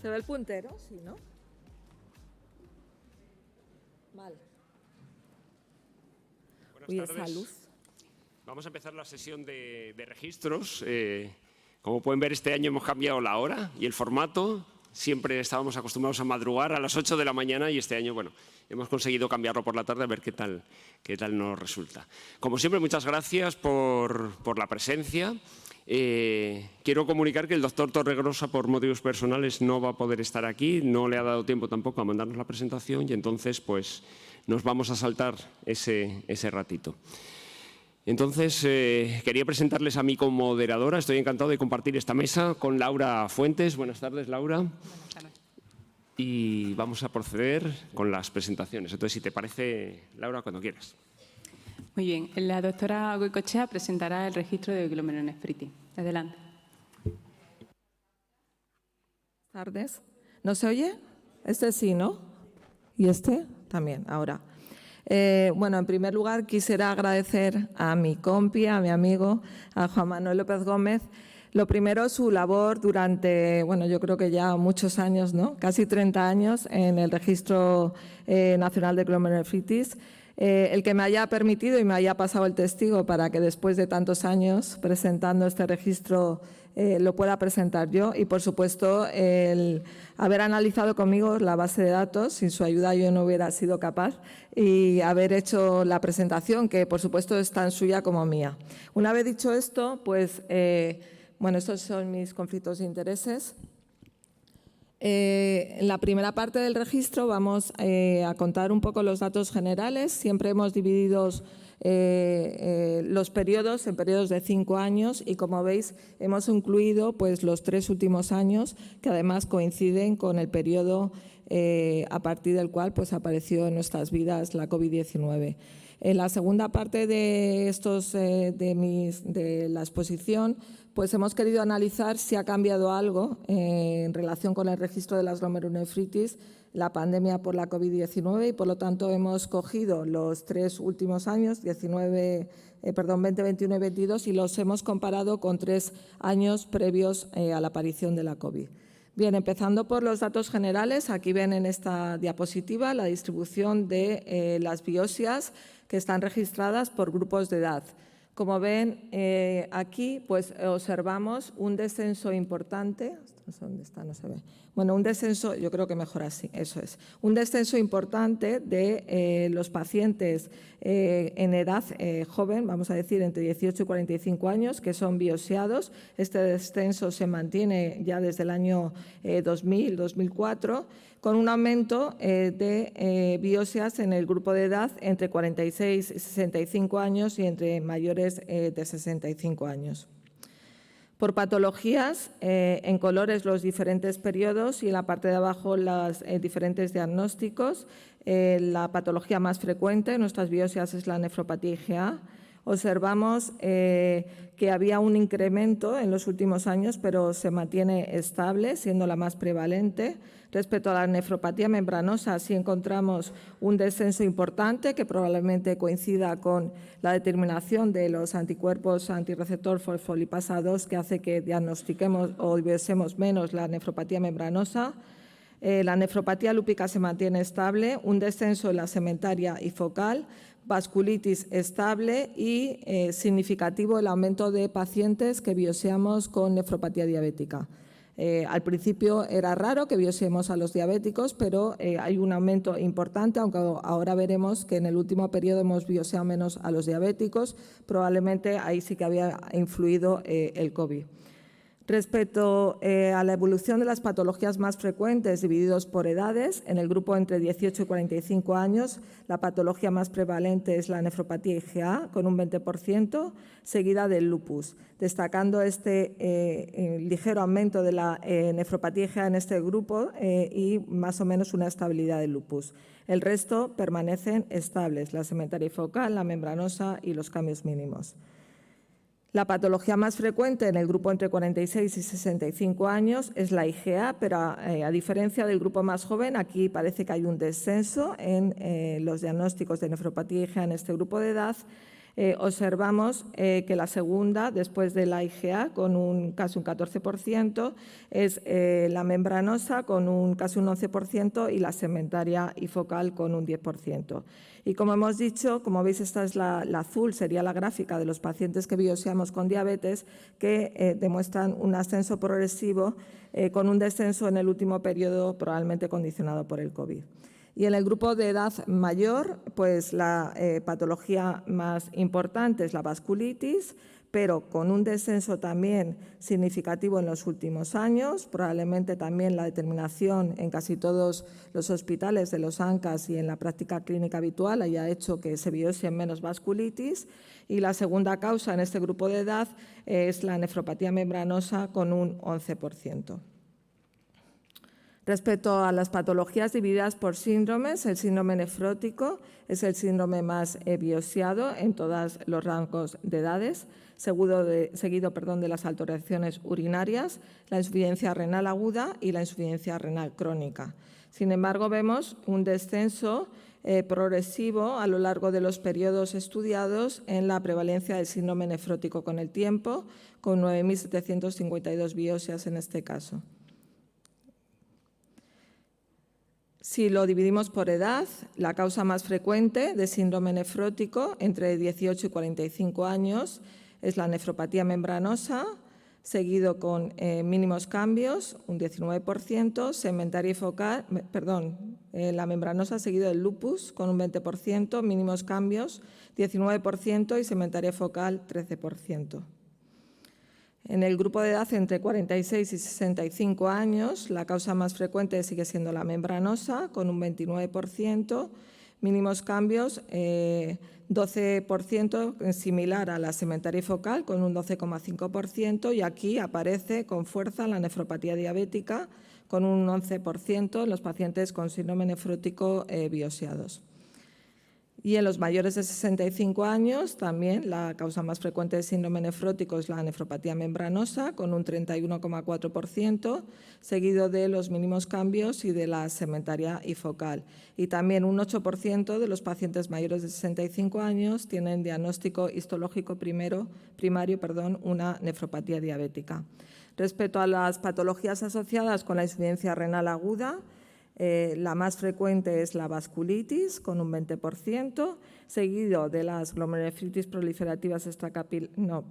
¿Se ve el puntero? Sí, ¿no? Vale. Buenas tardes. Esa luz. Vamos a empezar la sesión de registros. Como pueden ver, este año hemos cambiado la hora y el formato. Siempre estábamos acostumbrados a madrugar a las 8 de la mañana y este año, bueno, hemos conseguido cambiarlo por la tarde a ver qué tal nos resulta. Como siempre, muchas gracias por la presencia. Quiero comunicar que el doctor Torregrosa, por motivos personales, no va a poder estar aquí. No le ha dado tiempo tampoco a mandarnos la presentación y entonces, pues, nos vamos a saltar ese ratito. Entonces, quería presentarles a mí como moderadora. Estoy encantado de compartir esta mesa con Laura Fuentes. Buenas tardes, Laura. Buenas tardes. Y vamos a proceder con las presentaciones. Entonces, si te parece, Laura, cuando quieras. Muy bien. La doctora Goicoechea presentará el registro de glomerulonefritis. Adelante. Buenas tardes. ¿No se oye? Este sí, ¿no? ¿Y este? También, ahora. Bueno, en primer lugar quisiera agradecer a mi compi, a mi amigo, a Juan Manuel López Gómez, lo primero su labor durante, bueno, yo creo que ya muchos años, ¿no? Casi 30 años en el Registro Nacional de Glomerulonefritis, el que me haya permitido y me haya pasado el testigo para que después de tantos años presentando este registro lo pueda presentar yo y, por supuesto, el haber analizado conmigo la base de datos. Sin su ayuda yo no hubiera sido capaz y haber hecho la presentación, que, por supuesto, es tan suya como mía. Una vez dicho esto, pues, bueno, estos son mis conflictos de intereses. En la primera parte del registro vamos a contar un poco los datos generales. Siempre hemos dividido los periodos en periodos de 5 años y, como veis, hemos incluido pues, los 3 últimos años, que además coinciden con el periodo a partir del cual pues, apareció en nuestras vidas la COVID-19. En la segunda parte de la exposición, pues hemos querido analizar si ha cambiado algo en relación con el registro de las glomerulonefritis, la pandemia por la COVID-19 y, por lo tanto, hemos cogido los 3 últimos años, 20, 21 y 22, y los hemos comparado con 3 años previos a la aparición de la COVID. Bien, empezando por los datos generales, aquí ven en esta diapositiva la distribución de las biopsias que están registradas por grupos de edad. Como ven, aquí pues, observamos un descenso importante. ¿Dónde está? No se ve. Bueno, un descenso, yo creo que mejor así, eso es. Un descenso importante de los pacientes en edad joven, vamos a decir entre 18 y 45 años, que son biopsiados. Este descenso se mantiene ya desde el año 2000-2004, con un aumento de biopsias en el grupo de edad entre 46 y 65 años y entre mayores de 65 años. Por patologías, en colores los diferentes periodos y en la parte de abajo los diferentes diagnósticos. La patología más frecuente en nuestras biopsias es la nefropatía IgA. Observamos que había un incremento en los últimos años, pero se mantiene estable, siendo la más prevalente. Respecto a la nefropatía membranosa, sí encontramos un descenso importante que probablemente coincida con la determinación de los anticuerpos antirreceptor fosfolipasa 2, que hace que diagnostiquemos o viésemos menos la nefropatía membranosa. La nefropatía lúpica se mantiene estable, un descenso en la segmentaria y focal, vasculitis estable y significativo el aumento de pacientes que biopsiamos con nefropatía diabética. Al principio era raro que biopsiemos a los diabéticos, pero hay un aumento importante, aunque ahora veremos que en el último periodo hemos biopsiado menos a los diabéticos. Probablemente ahí sí que había influido el COVID. Respecto a la evolución de las patologías más frecuentes divididos por edades, en el grupo entre 18 y 45 años, la patología más prevalente es la nefropatía IgA, con un 20%, seguida del lupus, destacando este ligero aumento de la nefropatía IgA en este grupo y más o menos una estabilidad del lupus. El resto permanecen estables, la segmentaria y focal, la membranosa y los cambios mínimos. La patología más frecuente en el grupo entre 46 y 65 años es la IgA, pero a diferencia del grupo más joven, aquí parece que hay un descenso en los diagnósticos de nefropatía IgA en este grupo de edad. observamos que la segunda, después de la IgA, con casi un 14%, es la membranosa con casi un 11% y la segmentaria y focal con un 10%. Y como hemos dicho, como veis, esta es la azul, sería la gráfica de los pacientes que biopsiamos con diabetes, que demuestran un ascenso progresivo con un descenso en el último periodo probablemente condicionado por el COVID. Y en el grupo de edad mayor, pues la patología más importante es la vasculitis, pero con un descenso también significativo en los últimos años, probablemente también la determinación en casi todos los hospitales de los ANCAS y en la práctica clínica habitual haya hecho que se biopsien menos vasculitis. Y la segunda causa en este grupo de edad es la nefropatía membranosa con un 11%. Respecto a las patologías divididas por síndromes, el síndrome nefrótico es el síndrome más biopsiado en todos los rangos de edades, seguido de las alteraciones urinarias, la insuficiencia renal aguda y la insuficiencia renal crónica. Sin embargo, vemos un descenso progresivo a lo largo de los periodos estudiados en la prevalencia del síndrome nefrótico con el tiempo, con 9.752 biopsias en este caso. Si lo dividimos por edad, la causa más frecuente de síndrome nefrótico entre 18 y 45 años es la nefropatía membranosa, seguido con mínimos cambios, un 19%, segmentaria y focal, la membranosa seguido del lupus con un 20%, mínimos cambios 19% y segmentaria y focal 13%. En el grupo de edad entre 46 y 65 años, la causa más frecuente sigue siendo la membranosa, con un 29%, mínimos cambios 12%, similar a la segmentaria y focal, con un 12,5%, y aquí aparece con fuerza la nefropatía diabética, con un 11% en los pacientes con síndrome nefrótico biopsiados. Y en los mayores de 65 años también la causa más frecuente de síndrome nefrótico es la nefropatía membranosa con un 31,4%, seguido de los mínimos cambios y de la segmentaria y focal. Y también un 8% de los pacientes mayores de 65 años tienen diagnóstico histológico primario, una nefropatía diabética. Respecto a las patologías asociadas con la insuficiencia renal aguda, la más frecuente es la vasculitis, con un 20%, seguido de las glomerulonefritis proliferativas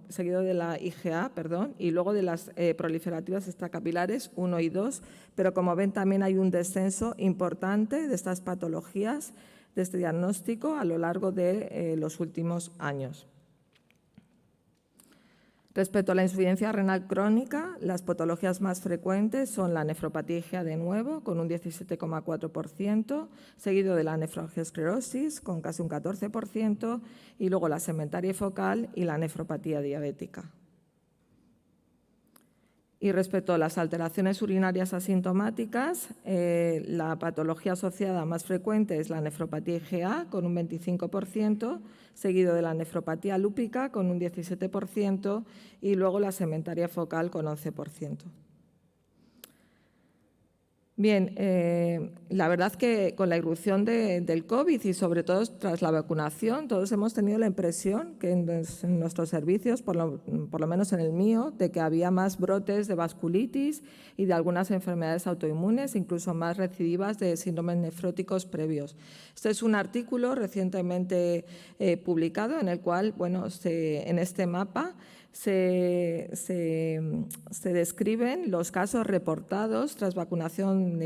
seguido de la IgA, y luego de las proliferativas extracapilares 1 y 2, pero como ven también hay un descenso importante de estas patologías, de este diagnóstico a lo largo de los últimos años. Respecto a la insuficiencia renal crónica, las patologías más frecuentes son la nefropatía IgA de nuevo, con un 17,4%, seguido de la nefroangiosclerosis, con casi un 14%, y luego la segmentaria y focal y la nefropatía diabética. Y respecto a las alteraciones urinarias asintomáticas, la patología asociada más frecuente es la nefropatía IgA, con un 25%, seguido de la nefropatía lúpica, con un 17%, y luego la segmentaria focal, con 11%. Bien, la verdad que con la irrupción del COVID y sobre todo tras la vacunación, todos hemos tenido la impresión que en nuestros servicios, por lo menos en el mío, de que había más brotes de vasculitis y de algunas enfermedades autoinmunes, incluso más recidivas de síndromes nefróticos previos. Este es un artículo recientemente publicado en el cual, en este mapa, se describen los casos reportados tras vacunación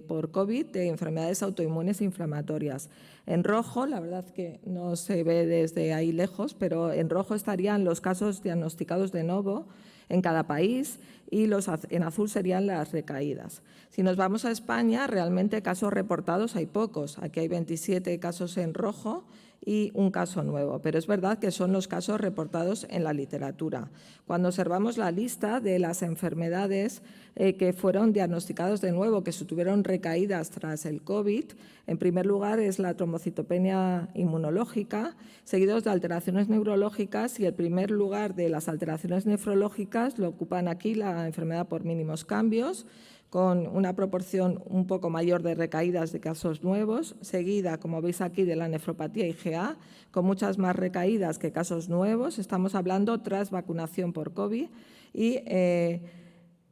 por COVID de enfermedades autoinmunes e inflamatorias. En rojo, la verdad que no se ve desde ahí lejos, pero en rojo estarían los casos diagnosticados de novo en cada país y en azul serían las recaídas. Si nos vamos a España, realmente casos reportados hay pocos. Aquí hay 27 casos en rojo y un caso nuevo, pero es verdad que son los casos reportados en la literatura. Cuando observamos la lista de las enfermedades que fueron diagnosticadas de nuevo, que tuvieron recaídas tras el COVID, en primer lugar es la trombocitopenia inmunológica, seguidos de alteraciones neurológicas, y el primer lugar de las alteraciones nefrológicas lo ocupan aquí la enfermedad por mínimos cambios, con una proporción un poco mayor de recaídas de casos nuevos, seguida, como veis aquí, de la nefropatía IgA, con muchas más recaídas que casos nuevos. Estamos hablando tras vacunación por COVID y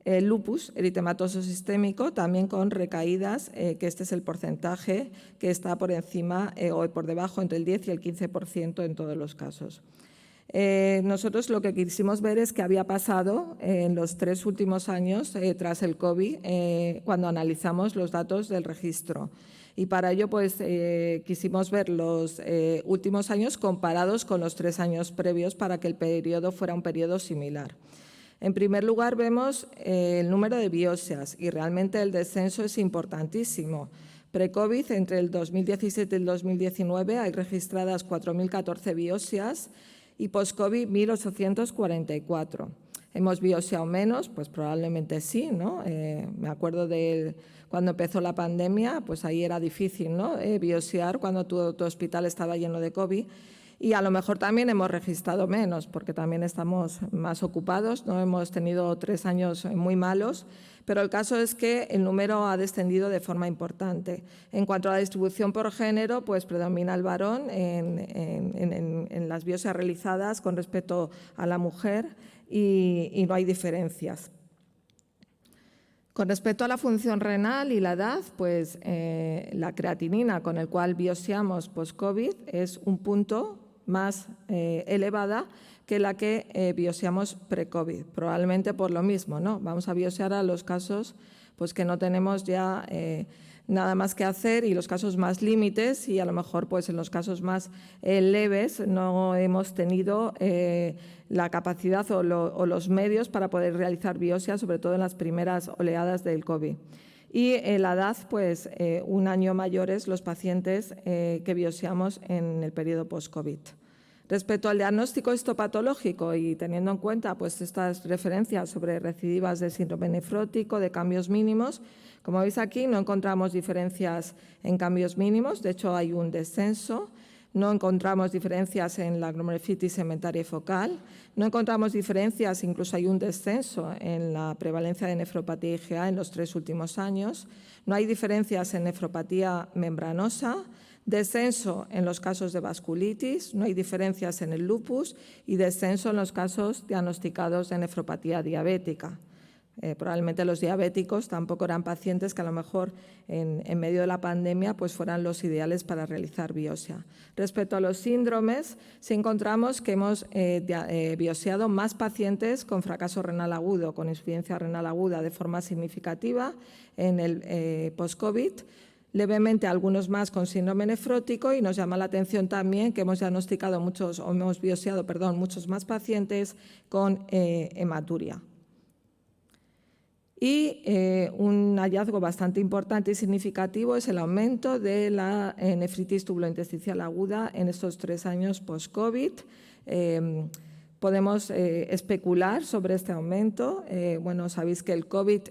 el lupus eritematoso sistémico, también con recaídas, que este es el porcentaje que está por encima o por debajo entre el 10 y el 15% en todos los casos. Nosotros lo que quisimos ver es qué había pasado en los 3 últimos años tras el COVID, cuando analizamos los datos del registro. Y para ello pues, quisimos ver los últimos años comparados con los 3 años previos para que el periodo fuera un periodo similar. En primer lugar, vemos el número de biopsias y realmente el descenso es importantísimo. Pre-COVID, entre el 2017 y el 2019, hay registradas 4.014 biopsias y post-COVID 1.844. ¿Hemos biopsiado menos? Pues probablemente sí, ¿no? Me acuerdo de cuando empezó la pandemia, pues ahí era difícil, ¿no? Biopsiar cuando tu hospital estaba lleno de COVID. Y a lo mejor también hemos registrado menos, porque también estamos más ocupados, ¿no? Hemos tenido 3 años muy malos, pero el caso es que el número ha descendido de forma importante. En cuanto a la distribución por género, pues predomina el varón en las biopsias realizadas con respecto a la mujer y no hay diferencias. Con respecto a la función renal y la edad, pues la creatinina con el cual biopsiamos post-COVID es un punto más elevada que la que biopsiamos pre-COVID, probablemente por lo mismo, ¿no? Vamos a biopsiar a los casos pues, que no tenemos ya nada más que hacer y los casos más límites y a lo mejor pues, en los casos más leves no hemos tenido la capacidad o los medios para poder realizar biopsias, sobre todo en las primeras oleadas del COVID. Y la edad, pues 1 año mayores los pacientes que biopsiamos en el periodo post-COVID. Respecto al diagnóstico histopatológico y teniendo en cuenta pues, estas referencias sobre recidivas del síndrome nefrótico, de cambios mínimos, como veis aquí no encontramos diferencias en cambios mínimos, de hecho hay un descenso. No encontramos diferencias en la glomerulonefritis segmentaria y focal, no encontramos diferencias, incluso hay un descenso en la prevalencia de nefropatía IgA en los 3 últimos años, no hay diferencias en nefropatía membranosa, descenso en los casos de vasculitis, no hay diferencias en el lupus y descenso en los casos diagnosticados de nefropatía diabética. Probablemente los diabéticos tampoco eran pacientes que a lo mejor en medio de la pandemia pues fueran los ideales para realizar biopsia. Respecto a los síndromes, sí encontramos que hemos biopsiado más pacientes con fracaso renal agudo, con insuficiencia renal aguda de forma significativa en el post-COVID, levemente algunos más con síndrome nefrótico y nos llama la atención también que hemos diagnosticado hemos biopsiado muchos más pacientes con hematuria. Y un hallazgo bastante importante y significativo es el aumento de la nefritis tubulointersticial aguda en estos 3 años post-COVID. Podemos especular sobre este aumento. Bueno, sabéis que el COVID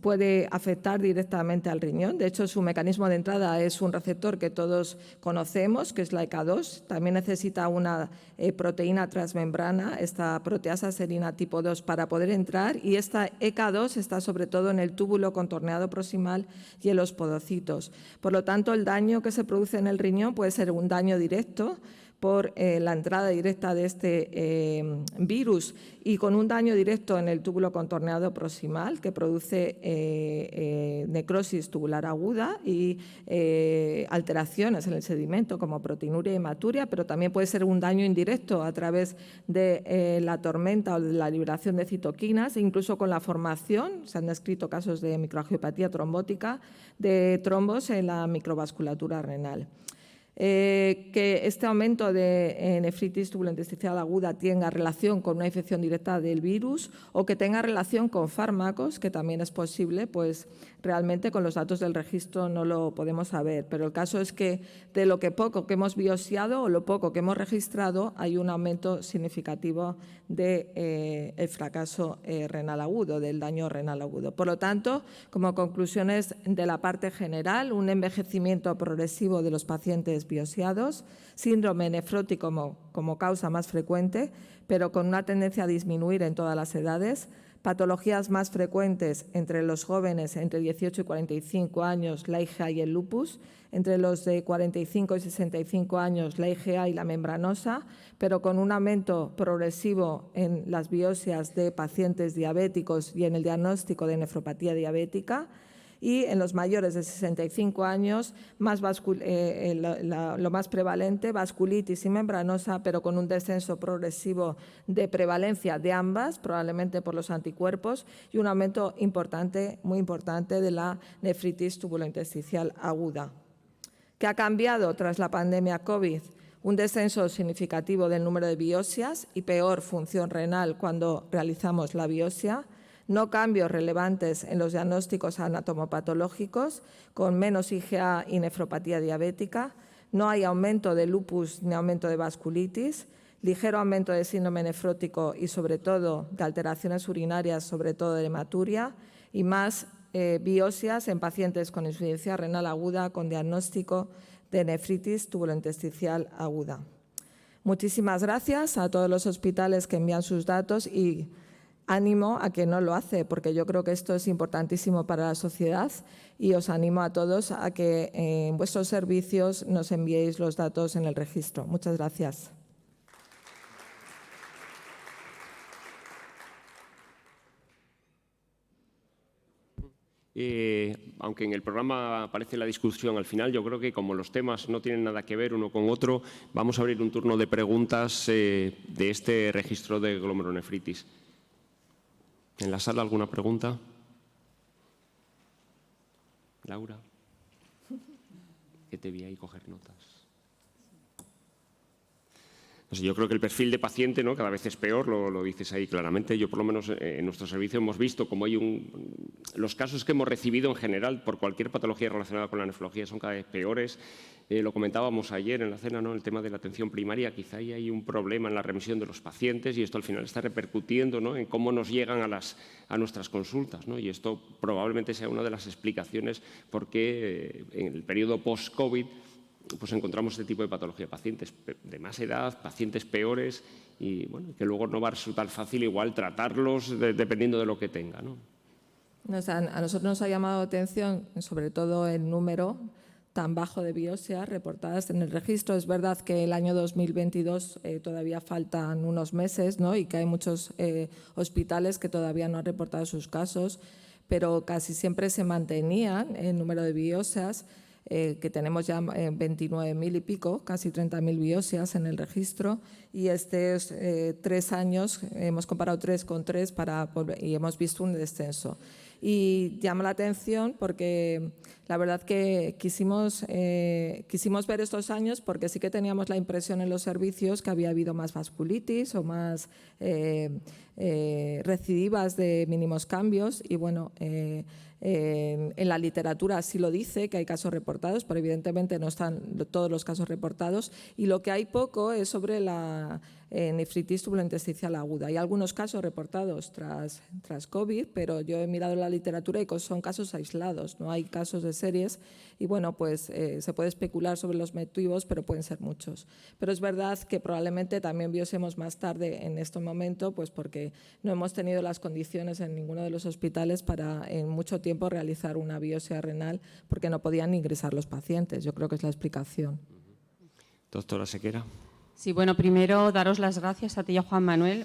puede afectar directamente al riñón. De hecho, su mecanismo de entrada es un receptor que todos conocemos, que es la ECA2. También necesita una proteína transmembrana, esta proteasa serina tipo 2, para poder entrar. Y esta ECA2 está sobre todo en el túbulo contorneado proximal y en los podocitos. Por lo tanto, el daño que se produce en el riñón puede ser un daño directo por la entrada directa de este virus y con un daño directo en el túbulo contorneado proximal que produce necrosis tubular aguda y alteraciones en el sedimento como proteinuria y hematuria, pero también puede ser un daño indirecto a través de la tormenta o de la liberación de citoquinas, incluso con la formación, se han descrito casos de microangiopatía trombótica, de trombos en la microvasculatura renal. Que este aumento de nefritis tubulointersticial aguda tenga relación con una infección directa del virus o que tenga relación con fármacos, que también es posible, pues realmente con los datos del registro no lo podemos saber. Pero el caso es que de lo que poco que hemos biopsiado o lo poco que hemos registrado hay un aumento significativo del fracaso renal agudo, del daño renal agudo. Por lo tanto, como conclusiones de la parte general, un envejecimiento progresivo de los pacientes biopsiados, síndrome nefrótico como causa más frecuente, pero con una tendencia a disminuir en todas las edades, patologías más frecuentes entre los jóvenes entre 18 y 45 años, la IgA y el lupus, entre los de 45 y 65 años, la IgA y la membranosa, pero con un aumento progresivo en las biopsias de pacientes diabéticos y en el diagnóstico de nefropatía diabética. Y en los mayores de 65 años, lo más prevalente, vasculitis y membranosa, pero con un descenso progresivo de prevalencia de ambas, probablemente por los anticuerpos, y un aumento importante, muy importante, de la nefritis tubulointersticial aguda. ¿Qué ha cambiado tras la pandemia COVID? Un descenso significativo del número de biopsias y peor función renal cuando realizamos la biopsia. No cambios relevantes en los diagnósticos anatomopatológicos, con menos IgA y nefropatía diabética. No hay aumento de lupus ni aumento de vasculitis. Ligero aumento de síndrome nefrótico y, sobre todo, de alteraciones urinarias, sobre todo de hematuria. Y más biopsias en pacientes con insuficiencia renal aguda con diagnóstico de nefritis tubulointersticial aguda. Muchísimas gracias a todos los hospitales que envían sus datos y ánimo a quien no lo hace, porque yo creo que esto es importantísimo para la sociedad y os animo a todos a que en vuestros servicios nos enviéis los datos en el registro. Muchas gracias. Aunque en el programa aparece la discusión al final, yo creo que como los temas no tienen nada que ver uno con otro, vamos a abrir un turno de preguntas de este registro de glomerulonefritis. ¿En la sala alguna pregunta? Laura, que te vi ahí coger notas. No sé, yo creo que el perfil de paciente, ¿no?, cada vez es peor, lo dices ahí claramente. Yo, por lo menos, en nuestro servicio hemos visto como los casos que hemos recibido en general por cualquier patología relacionada con la nefrología son cada vez peores. Lo comentábamos ayer en la cena, ¿no?, el tema de la atención primaria. Quizá ahí hay un problema en la remisión de los pacientes y esto al final está repercutiendo, ¿no?, en cómo nos llegan a nuestras consultas, ¿no? Y esto probablemente sea una de las explicaciones por qué en el periodo post-COVID pues encontramos este tipo de patología, pacientes de más edad, pacientes peores y bueno, que luego no va a resultar fácil igual tratarlos dependiendo de lo que tengan, ¿no? A nosotros nos ha llamado la atención sobre todo el número tan bajo de biopsias reportadas en el registro. Es verdad que el año 2022 todavía faltan unos meses, ¿no?, y que hay muchos hospitales que todavía no han reportado sus casos, pero casi siempre se mantenían el número de biopsias, que tenemos ya 29.000 y pico, casi 30.000 biopsias en el registro, y estos 3 años hemos comparado 3 con 3 y hemos visto un descenso. Y llama la atención porque la verdad que quisimos ver estos años porque sí que teníamos la impresión en los servicios que había habido más vasculitis o más recidivas de mínimos cambios y bueno, en la literatura sí lo dice, que hay casos reportados, pero evidentemente no están todos los casos reportados y lo que hay poco es sobre la nefritis tubulointersticial aguda. Hay algunos casos reportados tras COVID, pero yo he mirado la literatura y son casos aislados, no hay casos de series y bueno, pues se puede especular sobre los motivos, pero pueden ser muchos. Pero es verdad que probablemente también biopsiemos más tarde en este momento, pues porque no hemos tenido las condiciones en ninguno de los hospitales para en mucho tiempo realizar una biopsia renal porque no podían ingresar los pacientes. Yo creo que es la explicación. Doctora Sequera. Sí, bueno, primero daros las gracias a ti y a Juan Manuel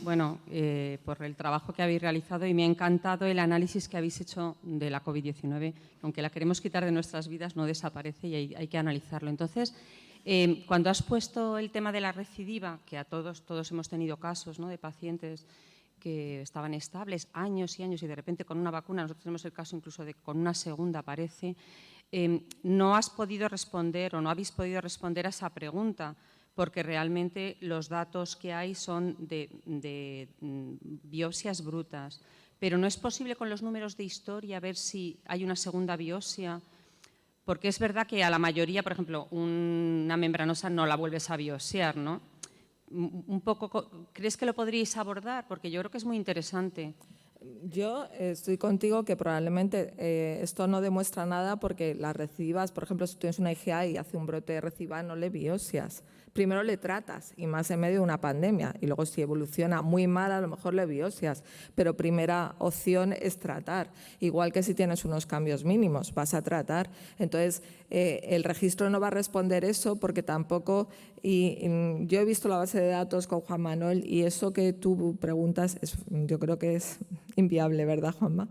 por el trabajo que habéis realizado y me ha encantado el análisis que habéis hecho de la COVID-19. Aunque la queremos quitar de nuestras vidas, no desaparece y hay que analizarlo. Entonces, cuando has puesto el tema de la recidiva, que a todos hemos tenido casos, ¿no?, de pacientes que estaban estables años y años y de repente con una vacuna, nosotros tenemos el caso incluso de con una segunda aparece, no has podido responder o no habéis podido responder a esa pregunta, porque realmente los datos que hay son de biopsias brutas. Pero no es posible con los números de historia ver si hay una segunda biopsia, porque es verdad que a la mayoría, por ejemplo, una membranosa no la vuelves a biopsiar, ¿no? Un poco, ¿crees que lo podríais abordar? Porque yo creo que es muy interesante. Yo estoy contigo que probablemente esto no demuestra nada porque las recidivas, por ejemplo, si tienes una IgA y hace un brote de recidiva, no le biopsias. Primero le tratas, y más en medio de una pandemia, y luego si evoluciona muy mal, a lo mejor le biopsias, pero primera opción es tratar. Igual que si tienes unos cambios mínimos, vas a tratar. Entonces, el registro no va a responder eso porque tampoco… yo he visto la base de datos con Juan Manuel y eso que tú preguntas, yo creo que es inviable, ¿verdad, Juanma?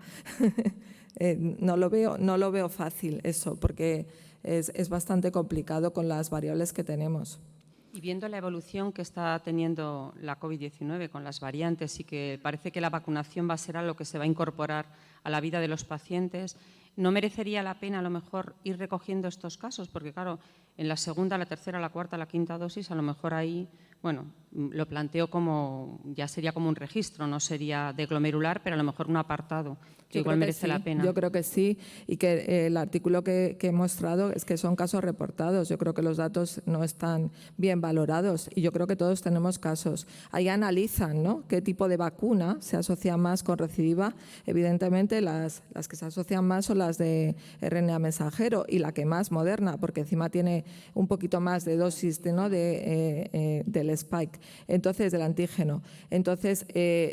No lo veo fácil eso, porque es bastante complicado con las variables que tenemos. Y viendo la evolución que está teniendo la COVID-19 con las variantes y que parece que la vacunación va a ser algo que se va a incorporar a la vida de los pacientes, ¿no merecería la pena a lo mejor ir recogiendo estos casos? Porque claro, en la segunda, la tercera, la cuarta, la quinta dosis, a lo mejor ahí, bueno, lo planteo como, ya sería como un registro, no sería de glomerular, pero a lo mejor un apartado, que igual merece la pena. Yo creo que sí, y que el artículo que he mostrado es que son casos reportados. Yo creo que los datos no están bien valorados y yo creo que todos tenemos casos. Ahí analizan, ¿no?, qué tipo de vacuna se asocia más con recidiva. Evidentemente, las que se asocian más son las de RNA mensajero y la que más Moderna, porque encima tiene un poquito más de dosis del spike, entonces del antígeno. Entonces,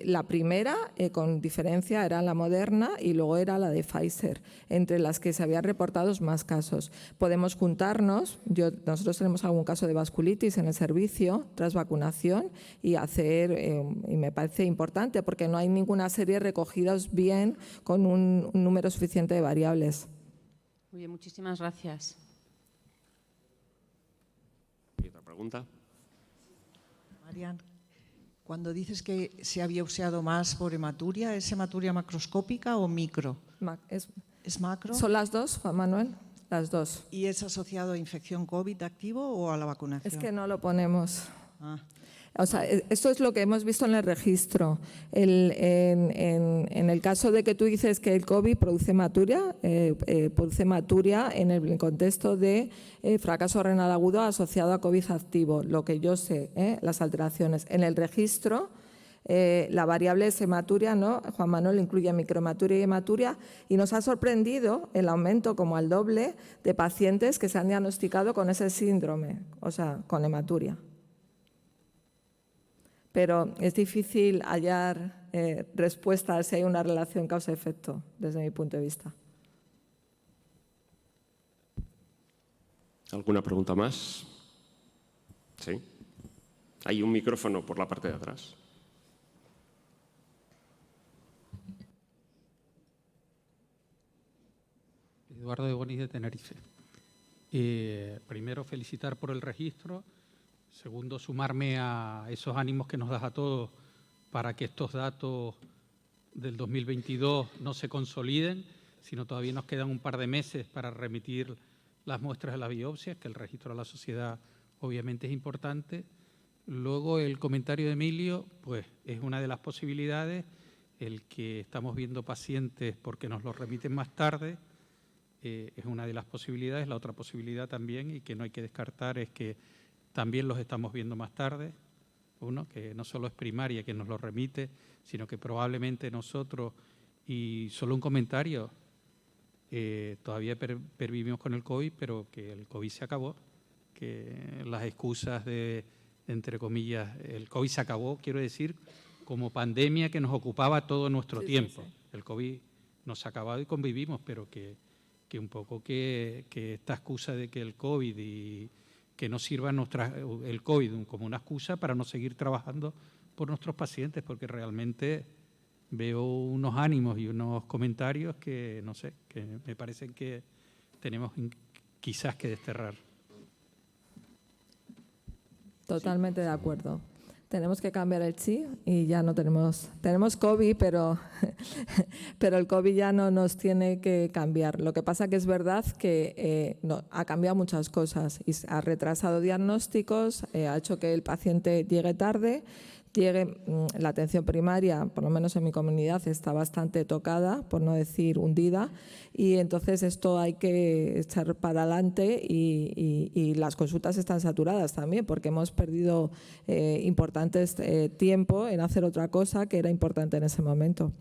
la primera, con diferencia, era la Moderna y luego era la de Pfizer, entre las que se habían reportado más casos. Podemos juntarnos, nosotros tenemos algún caso de vasculitis en el servicio tras vacunación y hacer, y me parece importante porque no hay ninguna serie recogidas bien con un número suficiente de variables. Muy bien, muchísimas gracias. ¿Y otra pregunta? Marian, cuando dices que se ha biopsiado más por hematuria, ¿es hematuria macroscópica o micro? ¿Es macro? ¿Son las dos, Juan Manuel? Las dos. ¿Y es asociado a infección COVID activo o a la vacunación? Es que no lo ponemos. Ah. O sea, esto es lo que hemos visto en el registro. En el caso de que tú dices que el COVID produce hematuria en el contexto de fracaso renal agudo asociado a COVID activo, lo que yo sé, las alteraciones. En el registro, la variable es hematuria, ¿no? Juan Manuel incluye microhematuria y hematuria y nos ha sorprendido el aumento como al doble de pacientes que se han diagnosticado con ese síndrome, o sea, con hematuria. Pero es difícil hallar respuestas si hay una relación causa-efecto, desde mi punto de vista. ¿Alguna pregunta más? Sí. Hay un micrófono por la parte de atrás. Eduardo de Bonis, de Tenerife. Primero, felicitar por el registro. Segundo, sumarme a esos ánimos que nos das a todos para que estos datos del 2022 no se consoliden, sino todavía nos quedan un par de meses para remitir las muestras de las biopsias, que el registro de la sociedad obviamente es importante. Luego, el comentario de Emilio, pues es una de las posibilidades, el que estamos viendo pacientes porque nos los remiten más tarde, es una de las posibilidades. La otra posibilidad también, y que no hay que descartar, es que también los estamos viendo más tarde. Uno, que no solo es primaria que nos lo remite, sino que probablemente nosotros, y solo un comentario, todavía pervivimos con el COVID, pero que el COVID se acabó, que las excusas de, entre comillas, el COVID se acabó, quiero decir, como pandemia que nos ocupaba todo nuestro tiempo. Sí. El COVID nos ha acabado y convivimos, pero que un poco que esta excusa de que el COVID y que no sirva el COVID como una excusa para no seguir trabajando por nuestros pacientes, porque realmente veo unos ánimos y unos comentarios que, no sé, que me parecen que tenemos quizás que desterrar. Totalmente de acuerdo. Tenemos que cambiar el chip y ya no tenemos COVID, pero el COVID ya no nos tiene que cambiar. Lo que pasa que es verdad que ha cambiado muchas cosas y ha retrasado diagnósticos, ha hecho que el paciente llegue tarde, la atención primaria, por lo menos en mi comunidad, está bastante tocada, por no decir hundida, y entonces esto hay que echar para adelante y las consultas están saturadas también porque hemos perdido importantes tiempo en hacer otra cosa que era importante en ese momento.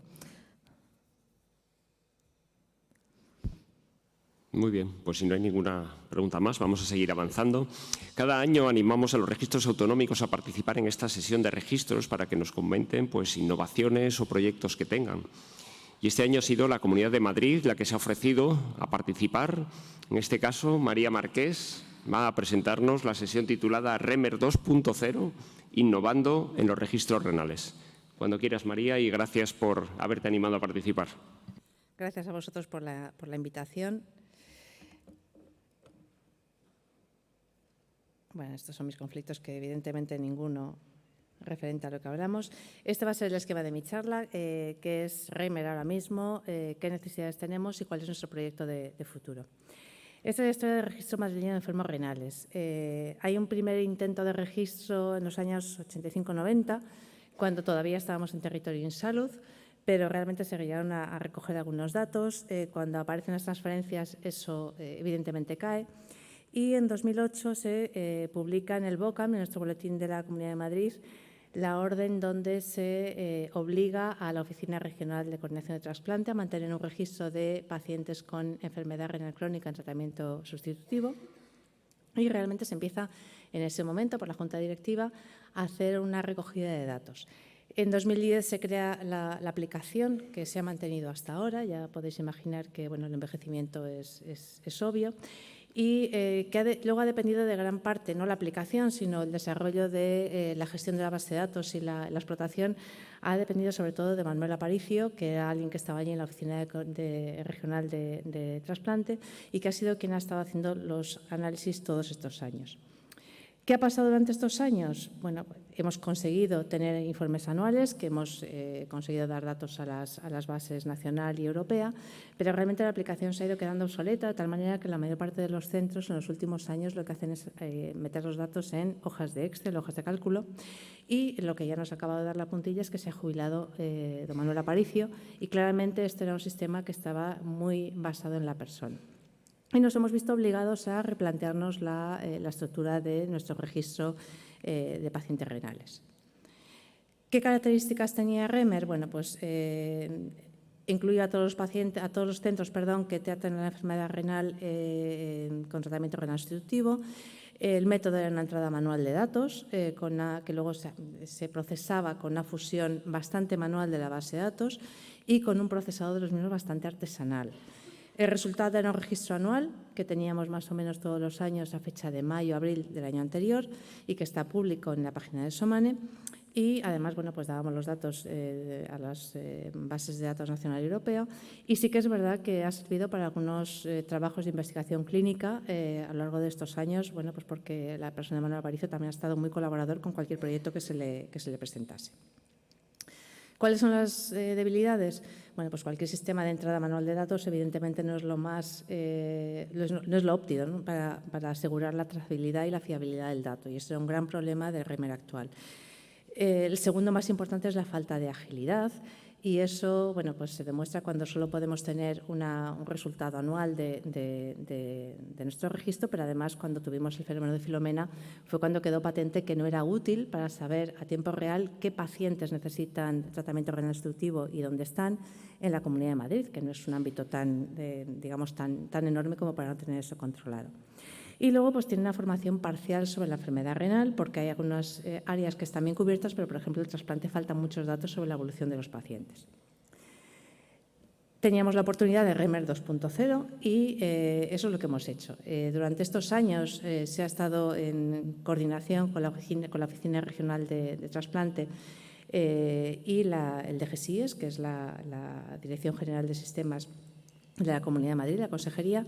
Muy bien, pues si no hay ninguna pregunta más, vamos a seguir avanzando. Cada año animamos a los registros autonómicos a participar en esta sesión de registros para que nos comenten pues, innovaciones o proyectos que tengan. Y este año ha sido la Comunidad de Madrid la que se ha ofrecido a participar. En este caso, María Marqués va a presentarnos la sesión titulada REMER 2.0, innovando en los registros renales. Cuando quieras, María, y gracias por haberte animado a participar. Gracias a vosotros por la invitación. Bueno, estos son mis conflictos, que evidentemente ninguno referente a lo que hablamos. Este va a ser el esquema de mi charla, que es REMER ahora mismo, qué necesidades tenemos y cuál es nuestro proyecto de futuro. Esta es la historia del registro madrileño de enfermos renales. Hay un primer intento de registro en los años 85-90, cuando todavía estábamos en territorio InSalud, pero realmente se llegaron a recoger algunos datos. Cuando aparecen las transferencias, eso evidentemente cae. Y en 2008 se publica en el BOCAM, en nuestro boletín de la Comunidad de Madrid, la orden donde se obliga a la Oficina Regional de Coordinación de Trasplante a mantener un registro de pacientes con enfermedad renal crónica en tratamiento sustitutivo. Y realmente se empieza en ese momento, por la Junta Directiva, a hacer una recogida de datos. En 2010 se crea la aplicación, que se ha mantenido hasta ahora. Ya podéis imaginar que bueno, el envejecimiento es obvio. Y que luego ha dependido de gran parte, no la aplicación, sino el desarrollo de la gestión de la base de datos y la explotación, ha dependido sobre todo de Manuel Aparicio, que era alguien que estaba allí en la Oficina Regional de Trasplante y que ha sido quien ha estado haciendo los análisis todos estos años. ¿Qué ha pasado durante estos años? Bueno, hemos conseguido tener informes anuales, que hemos conseguido dar datos a las bases nacional y europea, pero realmente la aplicación se ha ido quedando obsoleta, de tal manera que la mayor parte de los centros en los últimos años lo que hacen es meter los datos en hojas de Excel, hojas de cálculo, y lo que ya nos ha acabado de dar la puntilla es que se ha jubilado don Manuel Aparicio, y claramente este era un sistema que estaba muy basado en la persona. Y nos hemos visto obligados a replantearnos la estructura de nuestro registro de pacientes renales. ¿Qué características tenía REMER? Bueno, pues incluía a todos los centros que tratan la enfermedad renal con tratamiento renal sustitutivo. El método era una entrada manual de datos, que luego se procesaba con una fusión bastante manual de la base de datos y con un procesador de los mismos bastante artesanal. El resultado era un registro anual que teníamos más o menos todos los años a fecha de mayo-abril del año anterior y que está público en la página de Somane. Y además, bueno, pues dábamos los datos a las bases de datos nacional y europeo. Y sí que es verdad que ha servido para algunos trabajos de investigación clínica a lo largo de estos años, bueno, pues porque la persona de Manuel Aparicio también ha estado muy colaborador con cualquier proyecto que se le presentase. ¿Cuáles son las debilidades? Bueno, pues cualquier sistema de entrada manual de datos evidentemente no es lo más, no es lo óptimo, ¿no? para asegurar la trazabilidad y la fiabilidad del dato, y ese es un gran problema del REMER actual. El segundo más importante es la falta de agilidad, y eso bueno, pues se demuestra cuando solo podemos tener un resultado anual de nuestro registro, pero además cuando tuvimos el fenómeno de Filomena fue cuando quedó patente que no era útil para saber a tiempo real qué pacientes necesitan tratamiento renal sustitutivo y dónde están en la Comunidad de Madrid, que no es un ámbito tan enorme como para no tener eso controlado. Y luego pues tiene una formación parcial sobre la enfermedad renal, porque hay algunas áreas que están bien cubiertas, pero por ejemplo el trasplante faltan muchos datos sobre la evolución de los pacientes. Teníamos la oportunidad de REMER 2.0 y eso es lo que hemos hecho. Durante estos años se ha estado en coordinación con la Oficina Regional de Trasplante y el DGSIES, que es la Dirección General de Sistemas de la Comunidad de Madrid, la Consejería,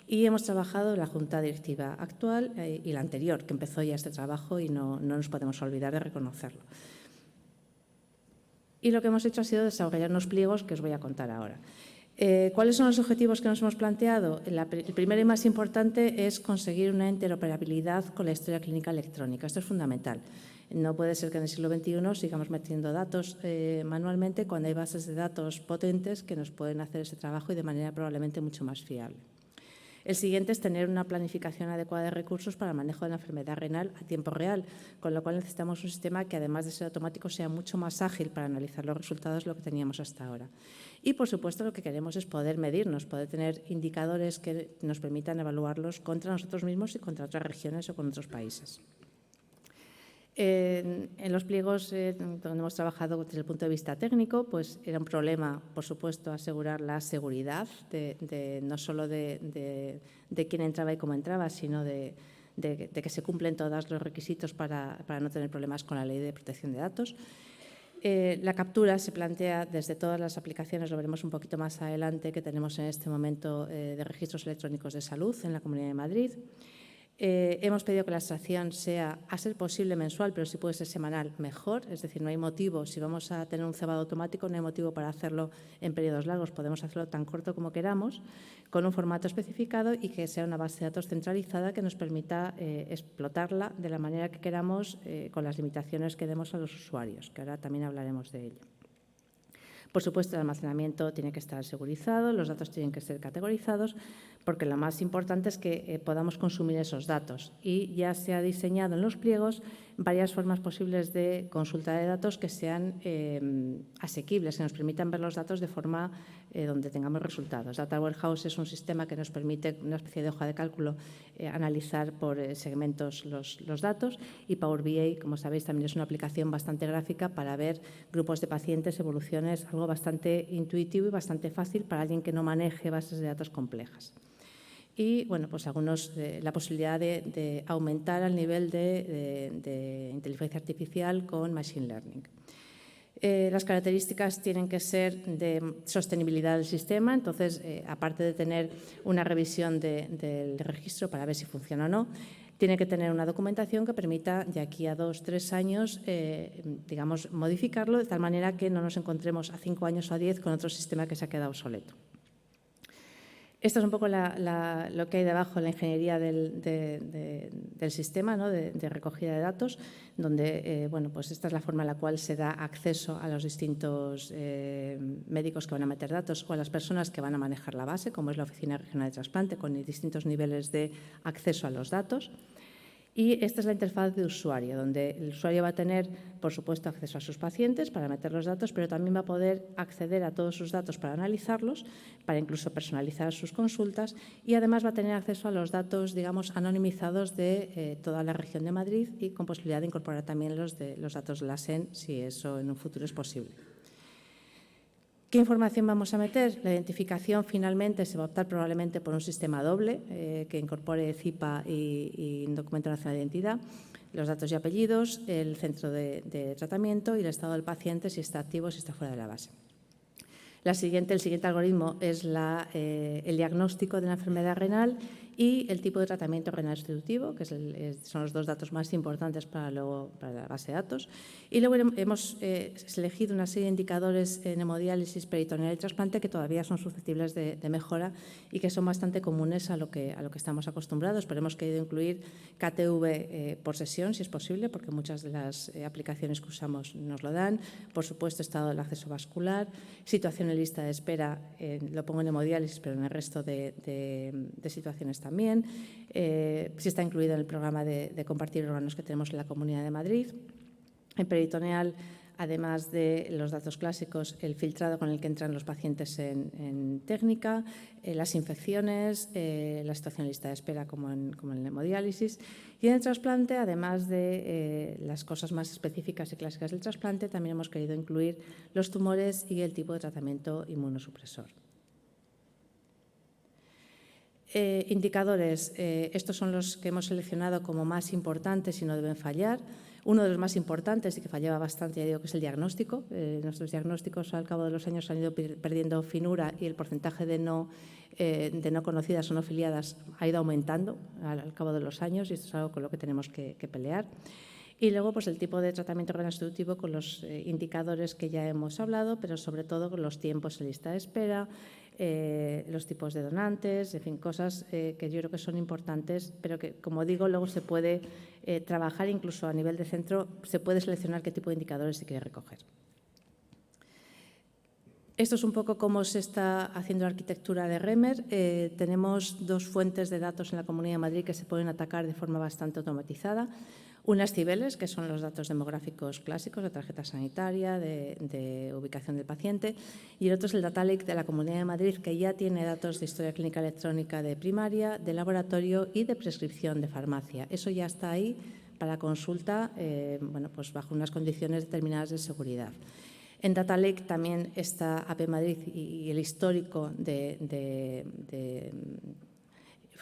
y hemos trabajado en la Junta Directiva actual y la anterior, que empezó ya este trabajo y no nos podemos olvidar de reconocerlo. Y lo que hemos hecho ha sido desarrollar unos pliegos que os voy a contar ahora. ¿Cuáles son los objetivos que nos hemos planteado? El primero y más importante es conseguir una interoperabilidad con la historia clínica electrónica. Esto es fundamental. No puede ser que en el siglo XXI sigamos metiendo datos manualmente cuando hay bases de datos potentes que nos pueden hacer ese trabajo y de manera probablemente mucho más fiable. El siguiente es tener una planificación adecuada de recursos para el manejo de la enfermedad renal a tiempo real, con lo cual necesitamos un sistema que, además de ser automático, sea mucho más ágil para analizar los resultados de lo que teníamos hasta ahora. Y, por supuesto, lo que queremos es poder medirnos, poder tener indicadores que nos permitan evaluarlos contra nosotros mismos y contra otras regiones o con otros países. En los pliegos donde hemos trabajado desde el punto de vista técnico, pues era un problema, por supuesto, asegurar la seguridad no solo de quién entraba y cómo entraba, sino de que se cumplen todos los requisitos para no tener problemas con la Ley de Protección de Datos. La captura se plantea desde todas las aplicaciones, lo veremos un poquito más adelante, que tenemos en este momento de registros electrónicos de salud en la Comunidad de Madrid. Hemos pedido que la extracción sea, a ser posible, mensual, pero si puede ser semanal, mejor. Es decir, no hay motivo, si vamos a tener un cebado automático, no hay motivo para hacerlo en periodos largos. Podemos hacerlo tan corto como queramos, con un formato especificado y que sea una base de datos centralizada que nos permita explotarla de la manera que queramos, con las limitaciones que demos a los usuarios, que ahora también hablaremos de ello. Por supuesto, el almacenamiento tiene que estar segurizado, los datos tienen que ser categorizados, porque lo más importante es que podamos consumir esos datos. Y ya se ha diseñado en los pliegos varias formas posibles de consulta de datos que sean asequibles, que nos permitan ver los datos de forma donde tengamos resultados. Data Warehouse es un sistema que nos permite, una especie de hoja de cálculo, analizar por segmentos los datos, y Power BI, como sabéis, también es una aplicación bastante gráfica para ver grupos de pacientes, evoluciones, algo bastante intuitivo y bastante fácil para alguien que no maneje bases de datos complejas. Y, bueno, pues la posibilidad de aumentar el nivel de inteligencia artificial con Machine Learning. Las características tienen que ser de sostenibilidad del sistema, entonces, aparte de tener una revisión del registro para ver si funciona o no, tiene que tener una documentación que permita, de aquí a 2 o 3 años, digamos, modificarlo de tal manera que no nos encontremos a 5 años o a 10 con otro sistema que se ha quedado obsoleto. Esto es un poco lo que hay debajo, la ingeniería del sistema, ¿no?, de recogida de datos, donde bueno, pues esta es la forma en la cual se da acceso a los distintos médicos que van a meter datos o a las personas que van a manejar la base, como es la Oficina Regional de Trasplante, con distintos niveles de acceso a los datos. Y esta es la interfaz de usuario, donde el usuario va a tener, por supuesto, acceso a sus pacientes para meter los datos, pero también va a poder acceder a todos sus datos para analizarlos, para incluso personalizar sus consultas, y además va a tener acceso a los datos, digamos, anonimizados de toda la región de Madrid, y con posibilidad de incorporar también los datos de la SEN, si eso en un futuro es posible. ¿Qué información vamos a meter? La identificación finalmente se va a optar probablemente por un sistema doble que incorpore CIPA y Documento Nacional de Identidad, los datos y apellidos, el centro de tratamiento y el estado del paciente, si está activo o si está fuera de la base. El siguiente algoritmo es el diagnóstico de la enfermedad renal y el tipo de tratamiento renal sustitutivo, que son los 2 datos más importantes para la base de datos. Y luego hemos elegido una serie de indicadores en hemodiálisis, peritoneal y trasplante que todavía son susceptibles de mejora y que son bastante comunes a lo que estamos acostumbrados, pero hemos querido incluir KTV por sesión, si es posible, porque muchas de las aplicaciones que usamos nos lo dan. Por supuesto, estado del acceso vascular, situación en lista de espera, lo pongo en hemodiálisis, pero en el resto de situaciones también. Si está incluido en el programa de compartir órganos que tenemos en la Comunidad de Madrid. En peritoneal, además de los datos clásicos, el filtrado con el que entran los pacientes en técnica, las infecciones, la situación en lista de espera como en el hemodiálisis. Y en el trasplante, además de las cosas más específicas y clásicas del trasplante, también hemos querido incluir los tumores y el tipo de tratamiento inmunosupresor. Indicadores, estos son los que hemos seleccionado como más importantes y no deben fallar. Uno de los más importantes y que fallaba bastante, ya digo, que es el diagnóstico. Nuestros diagnósticos al cabo de los años han ido perdiendo finura y el porcentaje de no conocidas o no filiadas ha ido aumentando al cabo de los años, y esto es algo con lo que tenemos que pelear. Y luego, pues el tipo de tratamiento renal sustitutivo con los indicadores que ya hemos hablado, pero sobre todo con los tiempos en lista de espera, los tipos de donantes, en fin, cosas que yo creo que son importantes, pero que, como digo, luego se puede trabajar incluso a nivel de centro, se puede seleccionar qué tipo de indicadores se quiere recoger. Esto es un poco cómo se está haciendo la arquitectura de Remer. Tenemos dos fuentes de datos en la Comunidad de Madrid que se pueden atacar de forma bastante automatizada. Unas Cibeles, que son los datos demográficos clásicos de tarjeta sanitaria, de ubicación del paciente, y el otro es el Data Lake de la Comunidad de Madrid, que ya tiene datos de historia clínica electrónica de primaria, de laboratorio y de prescripción de farmacia. Eso ya está ahí para consulta, bueno, pues bajo unas condiciones determinadas de seguridad. En Data Lake también está AP Madrid y el histórico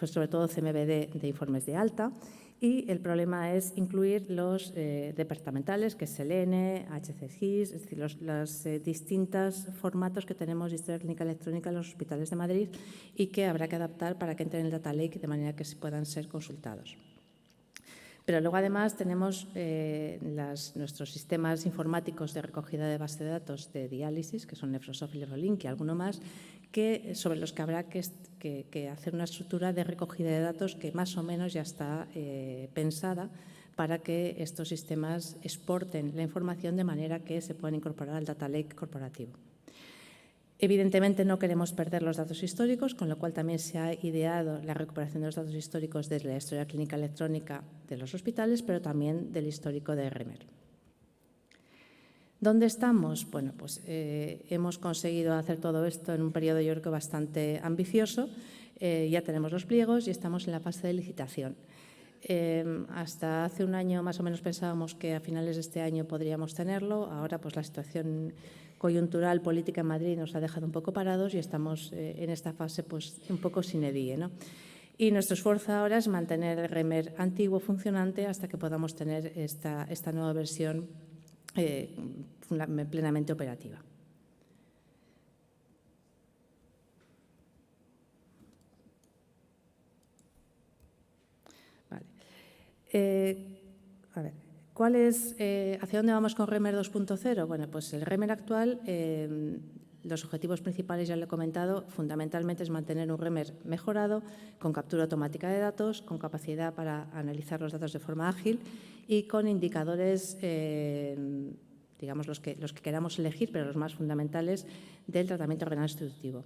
sobre todo CMBD de informes de alta. Y el problema es incluir los departamentales, que es SELENE, HCGIS, es decir, los distintos formatos que tenemos de historia clínica electrónica en los hospitales de Madrid y que habrá que adaptar para que entren en el Data Lake de manera que puedan ser consultados. Pero luego, además, tenemos nuestros sistemas informáticos de recogida de base de datos de diálisis, que son Nefrosoft y Neurolink y alguno más, sobre los que habrá que hacer una estructura de recogida de datos que más o menos ya está pensada para que estos sistemas exporten la información de manera que se puedan incorporar al Data Lake corporativo. Evidentemente, no queremos perder los datos históricos, con lo cual también se ha ideado la recuperación de los datos históricos desde la historia clínica electrónica de los hospitales, pero también del histórico de Remer. ¿Dónde estamos? Bueno, pues hemos conseguido hacer todo esto en un periodo, yo creo que bastante ambicioso. Ya tenemos los pliegos y estamos en la fase de licitación. Hasta hace un año más o menos pensábamos que a finales de este año podríamos tenerlo. Ahora, pues la situación coyuntural política en Madrid nos ha dejado un poco parados y estamos en esta fase pues un poco sine die, ¿no? Y nuestro esfuerzo ahora es mantener el Remer antiguo funcionante hasta que podamos tener esta nueva versión plenamente operativa. Vale. A ver, ¿hacia dónde vamos con Remer 2.0? Bueno, pues el Remer actual, los objetivos principales ya lo he comentado, fundamentalmente es mantener un Remer mejorado, con captura automática de datos, con capacidad para analizar los datos de forma ágil y con indicadores, digamos, los que queramos elegir, pero los más fundamentales del tratamiento renal sustitutivo.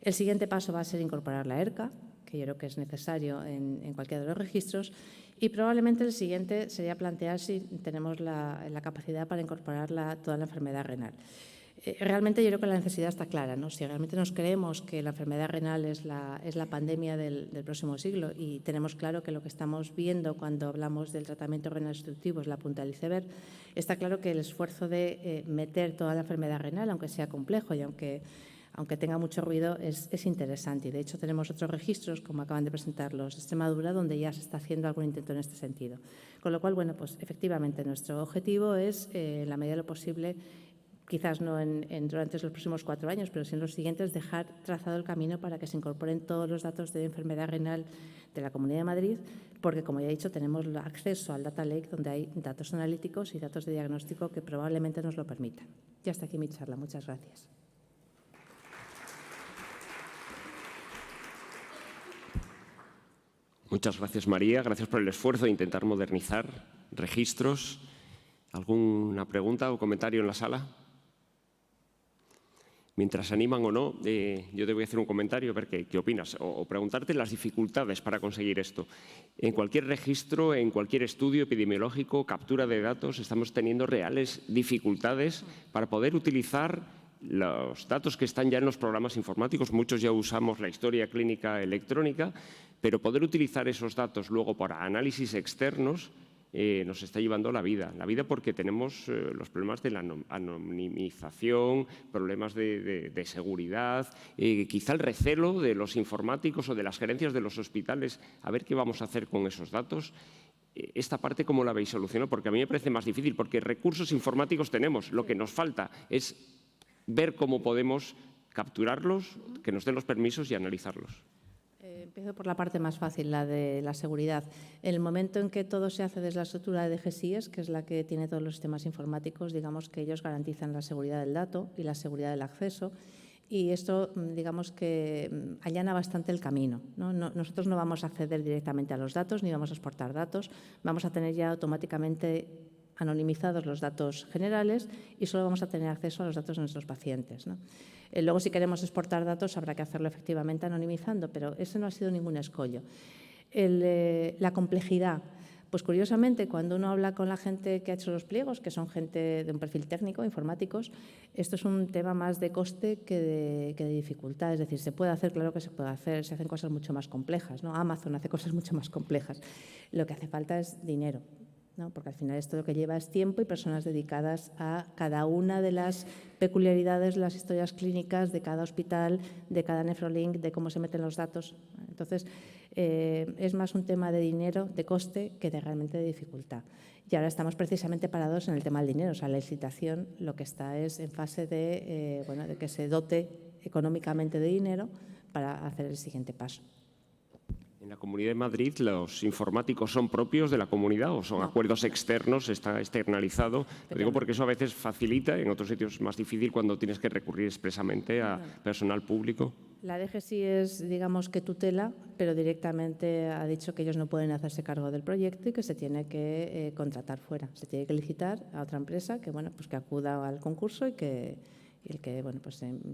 El siguiente paso va a ser incorporar la ERCA, que yo creo que es necesario en cualquiera de los registros, y probablemente el siguiente sería plantear si tenemos la capacidad para incorporar toda la enfermedad renal. Realmente yo creo que la necesidad está clara, ¿no? Si realmente nos creemos que la enfermedad renal es la pandemia del próximo siglo y tenemos claro que lo que estamos viendo cuando hablamos del tratamiento renal sustitutivo es la punta del iceberg, está claro que el esfuerzo de meter toda la enfermedad renal, aunque sea complejo y aunque tenga mucho ruido, es interesante. Y, de hecho, tenemos otros registros, como acaban de presentar los de Extremadura, donde ya se está haciendo algún intento en este sentido. Con lo cual, bueno, pues efectivamente nuestro objetivo es, en la medida de lo posible, quizás no durante los próximos 4 años, pero sí en los siguientes, dejar trazado el camino para que se incorporen todos los datos de enfermedad renal de la Comunidad de Madrid, porque, como ya he dicho, tenemos acceso al Data Lake, donde hay datos analíticos y datos de diagnóstico que probablemente nos lo permitan. Ya está aquí mi charla. Muchas gracias. Muchas gracias, María. Gracias por el esfuerzo de intentar modernizar registros. ¿Alguna pregunta o comentario en la sala? Mientras animan o no, yo te voy a hacer un comentario, a ver qué opinas, o preguntarte las dificultades para conseguir esto. En cualquier registro, en cualquier estudio epidemiológico, captura de datos, estamos teniendo reales dificultades para poder utilizar los datos que están ya en los programas informáticos. Muchos ya usamos la historia clínica electrónica, pero poder utilizar esos datos luego para análisis externos nos está llevando la vida porque tenemos los problemas de la anonimización, problemas de seguridad, quizá el recelo de los informáticos o de las gerencias de los hospitales a ver qué vamos a hacer con esos datos. Esta parte, ¿cómo la habéis solucionado? Porque a mí me parece más difícil, porque recursos informáticos tenemos. Lo que nos falta es ver cómo podemos capturarlos, que nos den los permisos y analizarlos. Empiezo por la parte más fácil, la de la seguridad. En el momento en que todo se hace desde la estructura de DGSIES, que es la que tiene todos los sistemas informáticos, digamos que ellos garantizan la seguridad del dato y la seguridad del acceso. Y esto, digamos que allana bastante el camino, ¿no? Nosotros no vamos a acceder directamente a los datos ni vamos a exportar datos. Vamos a tener ya automáticamente anonimizados los datos generales y solo vamos a tener acceso a los datos de nuestros pacientes, ¿no? Luego, si queremos exportar datos, habrá que hacerlo efectivamente anonimizando, pero ese no ha sido ningún escollo. La complejidad. Pues curiosamente, cuando uno habla con la gente que ha hecho los pliegos, que son gente de un perfil técnico, informáticos, esto es un tema más de coste que de dificultad. Es decir, se puede hacer, claro que se puede hacer, se hacen cosas mucho más complejas, ¿no? Amazon hace cosas mucho más complejas. Lo que hace falta es dinero, ¿no? Porque al final esto lo que lleva es tiempo y personas dedicadas a cada una de las peculiaridades, las historias clínicas de cada hospital, de cada Nefrolink, de cómo se meten los datos. Entonces, es más un tema de dinero, de coste, que de realmente de dificultad. Y ahora estamos precisamente parados en el tema del dinero. O sea, la licitación lo que está es en fase de que se dote económicamente de dinero para hacer el siguiente paso. ¿En la Comunidad de Madrid los informáticos son propios de la comunidad o son acuerdos externos, está externalizado? Lo digo porque eso a veces facilita, en otros sitios es más difícil cuando tienes que recurrir expresamente a personal público. La DGSI es, digamos, que tutela, pero directamente ha dicho que ellos no pueden hacerse cargo del proyecto y que se tiene que contratar fuera. Se tiene que licitar a otra empresa que, que acuda al concurso y el que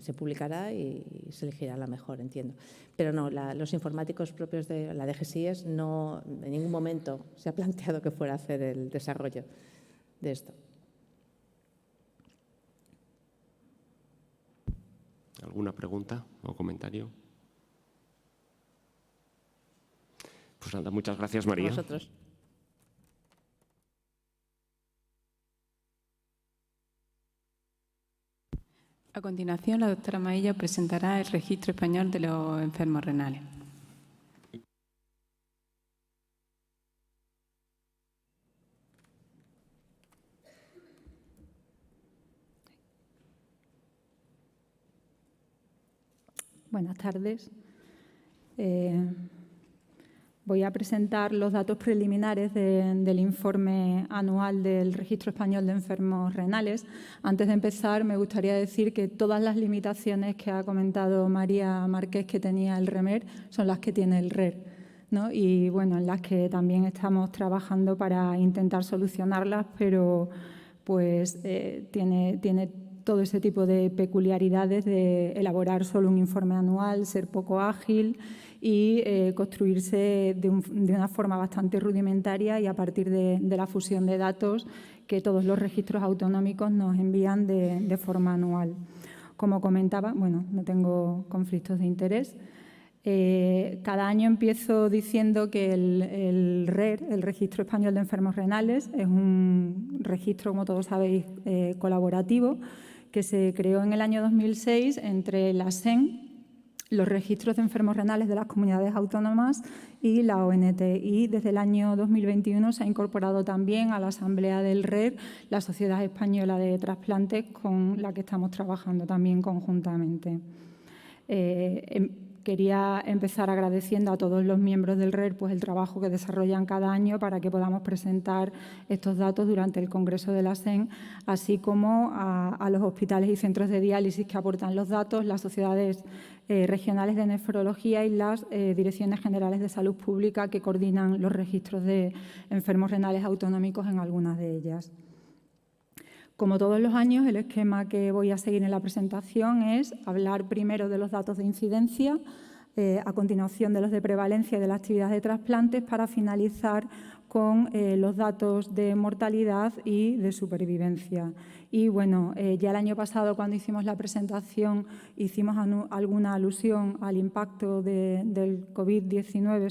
se publicará y se elegirá la mejor, entiendo. Pero no, los informáticos propios de la DGSI no, en ningún momento se ha planteado que fuera a hacer el desarrollo de esto. ¿Alguna pregunta o comentario? Pues nada, muchas gracias, María. A vosotros. A continuación, la doctora Mailla presentará el Registro Español de los Enfermos Renales. Buenas tardes. Voy a presentar los datos preliminares del informe anual del Registro Español de Enfermos Renales. Antes de empezar, me gustaría decir que todas las limitaciones que ha comentado María Márquez que tenía el REMER son las que tiene el RER, ¿no? Y, en las que también estamos trabajando para intentar solucionarlas, pero tiene todo ese tipo de peculiaridades de elaborar solo un informe anual, ser poco ágil y construirse de una forma bastante rudimentaria y a partir de la fusión de datos que todos los registros autonómicos nos envían de forma anual. Como comentaba, no tengo conflictos de interés. Cada año empiezo diciendo que el RER, el Registro Español de Enfermos Renales, es un registro, como todos sabéis, colaborativo, que se creó en el año 2006 entre la SEN, los registros de enfermos renales de las comunidades autónomas y la ONT. Y desde el año 2021 se ha incorporado también a la Asamblea del RER la Sociedad Española de Trasplantes, con la que estamos trabajando también conjuntamente. Quería empezar agradeciendo a todos los miembros del RER el trabajo que desarrollan cada año para que podamos presentar estos datos durante el Congreso de la SEN, así como a los hospitales y centros de diálisis que aportan los datos, las sociedades regionales de nefrología y las direcciones generales de salud pública que coordinan los registros de enfermos renales autonómicos en algunas de ellas. Como todos los años, el esquema que voy a seguir en la presentación es hablar primero de los datos de incidencia, a continuación de los de prevalencia y de la actividad de trasplantes, para finalizar con los datos de mortalidad y de supervivencia. Y ya el año pasado, cuando hicimos la presentación, hicimos alguna alusión al impacto del COVID-19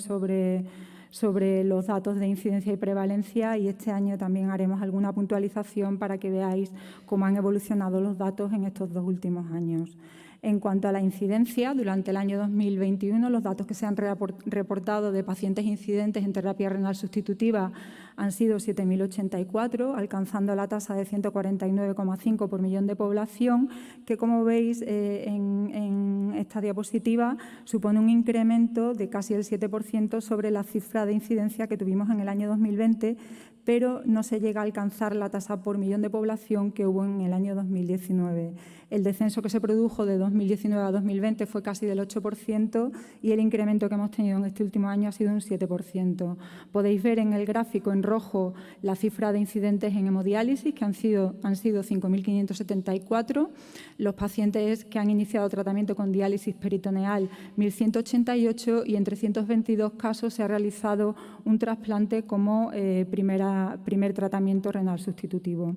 sobre los datos de incidencia y prevalencia, y este año también haremos alguna puntualización para que veáis cómo han evolucionado los datos en estos 2 últimos años. En cuanto a la incidencia, durante el año 2021 los datos que se han reportado de pacientes incidentes en terapia renal sustitutiva han sido 7.084, alcanzando la tasa de 149,5 por millón de población, que, como veis en esta diapositiva, supone un incremento de casi el 7% sobre la cifra de incidencia que tuvimos en el año 2020, pero no se llega a alcanzar la tasa por millón de población que hubo en el año 2019. El descenso que se produjo de 2 2019 a 2020 fue casi del 8% y el incremento que hemos tenido en este último año ha sido un 7%. Podéis ver en el gráfico en rojo la cifra de incidentes en hemodiálisis, que han sido 5.574, los pacientes que han iniciado tratamiento con diálisis peritoneal 1.188 y en 322 casos se ha realizado un trasplante como primer tratamiento renal sustitutivo.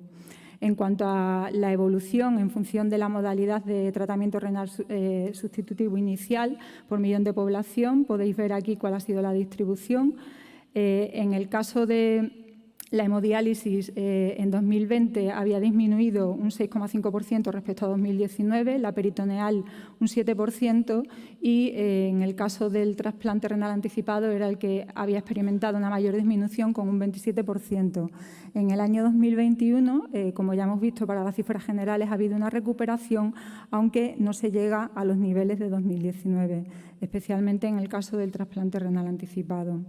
En cuanto a la evolución en función de la modalidad de tratamiento renal sustitutivo inicial por millón de población, podéis ver aquí cuál ha sido la distribución. En el caso de la hemodiálisis, en 2020 había disminuido un 6,5% respecto a 2019, la peritoneal un 7% y en el caso del trasplante renal anticipado era el que había experimentado una mayor disminución con un 27%. En el año 2021, como ya hemos visto para las cifras generales, ha habido una recuperación, aunque no se llega a los niveles de 2019, especialmente en el caso del trasplante renal anticipado.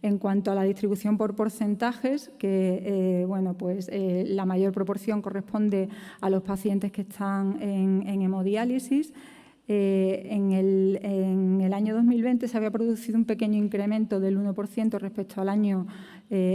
En cuanto a la distribución por porcentajes, que la mayor proporción corresponde a los pacientes que están en hemodiálisis. En el año 2020 se había producido un pequeño incremento del 1% respecto al año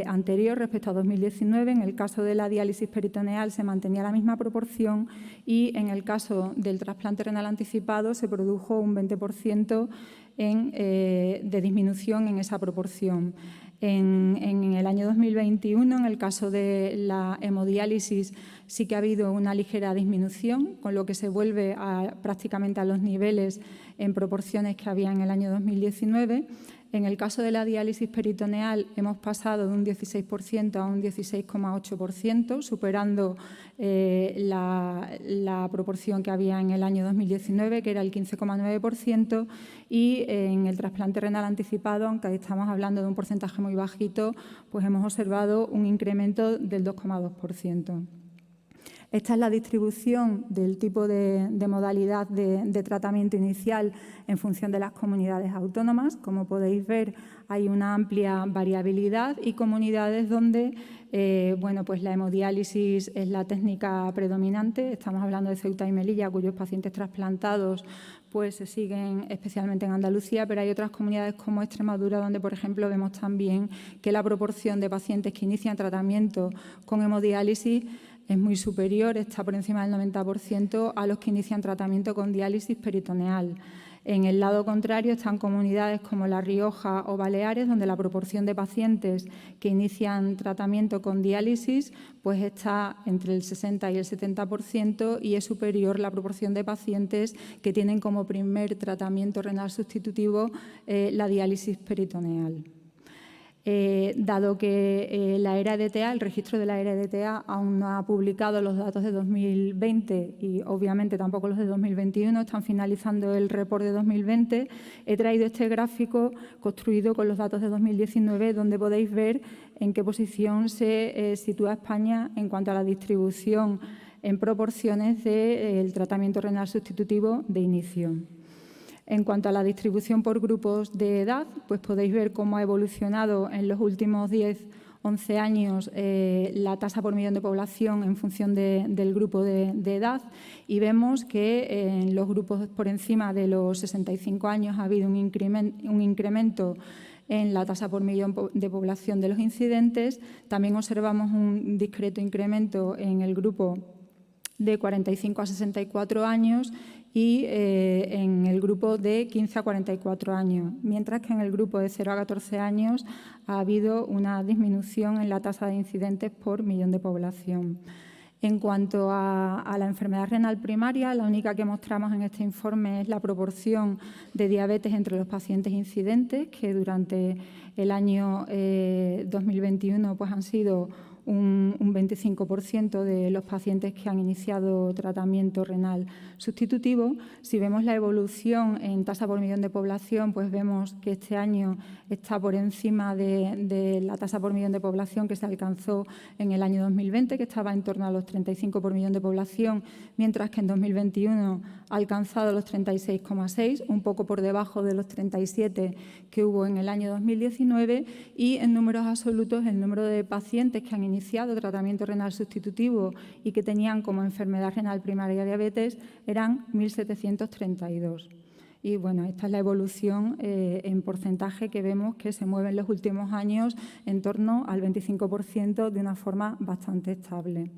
anterior, respecto a 2019. En el caso de la diálisis peritoneal se mantenía la misma proporción y en el caso del trasplante renal anticipado se produjo un 20% de disminución en esa proporción. En el año 2021, en el caso de la hemodiálisis, sí que ha habido una ligera disminución, con lo que se vuelve prácticamente a los niveles en proporciones que había en el año 2019. En el caso de la diálisis peritoneal hemos pasado de un 16% a un 16,8%, superando la proporción que había en el año 2019, que era el 15,9%, y en el trasplante renal anticipado, aunque estamos hablando de un porcentaje muy bajito, pues hemos observado un incremento del 2,2%. Esta es la distribución del tipo de modalidad de tratamiento inicial en función de las comunidades autónomas. Como podéis ver, hay una amplia variabilidad y comunidades donde la hemodiálisis es la técnica predominante. Estamos hablando de Ceuta y Melilla, cuyos pacientes trasplantados pues se siguen especialmente en Andalucía, pero hay otras comunidades como Extremadura, donde, por ejemplo, vemos también que la proporción de pacientes que inician tratamiento con hemodiálisis es muy superior, está por encima del 90% a los que inician tratamiento con diálisis peritoneal. En el lado contrario están comunidades como La Rioja o Baleares, donde la proporción de pacientes que inician tratamiento con diálisis pues está entre el 60 y el 70% y es superior la proporción de pacientes que tienen como primer tratamiento renal sustitutivo la diálisis peritoneal. Dado que la ERA-EDTA, el registro de la ERA-EDTA aún no ha publicado los datos de 2020 y obviamente tampoco los de 2021, están finalizando el report de 2020, he traído este gráfico construido con los datos de 2019 donde podéis ver en qué posición se sitúa España en cuanto a la distribución en proporciones del tratamiento renal sustitutivo de inicio. En cuanto a la distribución por grupos de edad, pues podéis ver cómo ha evolucionado en los últimos 10-11 años la tasa por millón de población en función del grupo de edad y vemos que en los grupos por encima de los 65 años ha habido un incremento en la tasa por millón de población de los incidentes. También observamos un discreto incremento en el grupo de 45 a 64 años y en el grupo de 15 a 44 años, mientras que en el grupo de 0 a 14 años ha habido una disminución en la tasa de incidentes por millón de población. En cuanto a la enfermedad renal primaria, la única que mostramos en este informe es la proporción de diabetes entre los pacientes incidentes, que durante el año 2021 pues, han sido un 25% de los pacientes que han iniciado tratamiento renal sustitutivo. Si vemos la evolución en tasa por millón de población, pues vemos que este año está por encima de la tasa por millón de población que se alcanzó en el año 2020, que estaba en torno a los 35 por millón de población, mientras que en 2021 ha alcanzado los 36,6, un poco por debajo de los 37 que hubo en el año 2019, y en números absolutos el número de pacientes que han iniciado tratamiento renal sustitutivo y que tenían como enfermedad renal primaria diabetes eran 1.732. Y bueno, esta es la evolución en porcentaje que vemos que se mueve en los últimos años en torno al 25% de una forma bastante estable.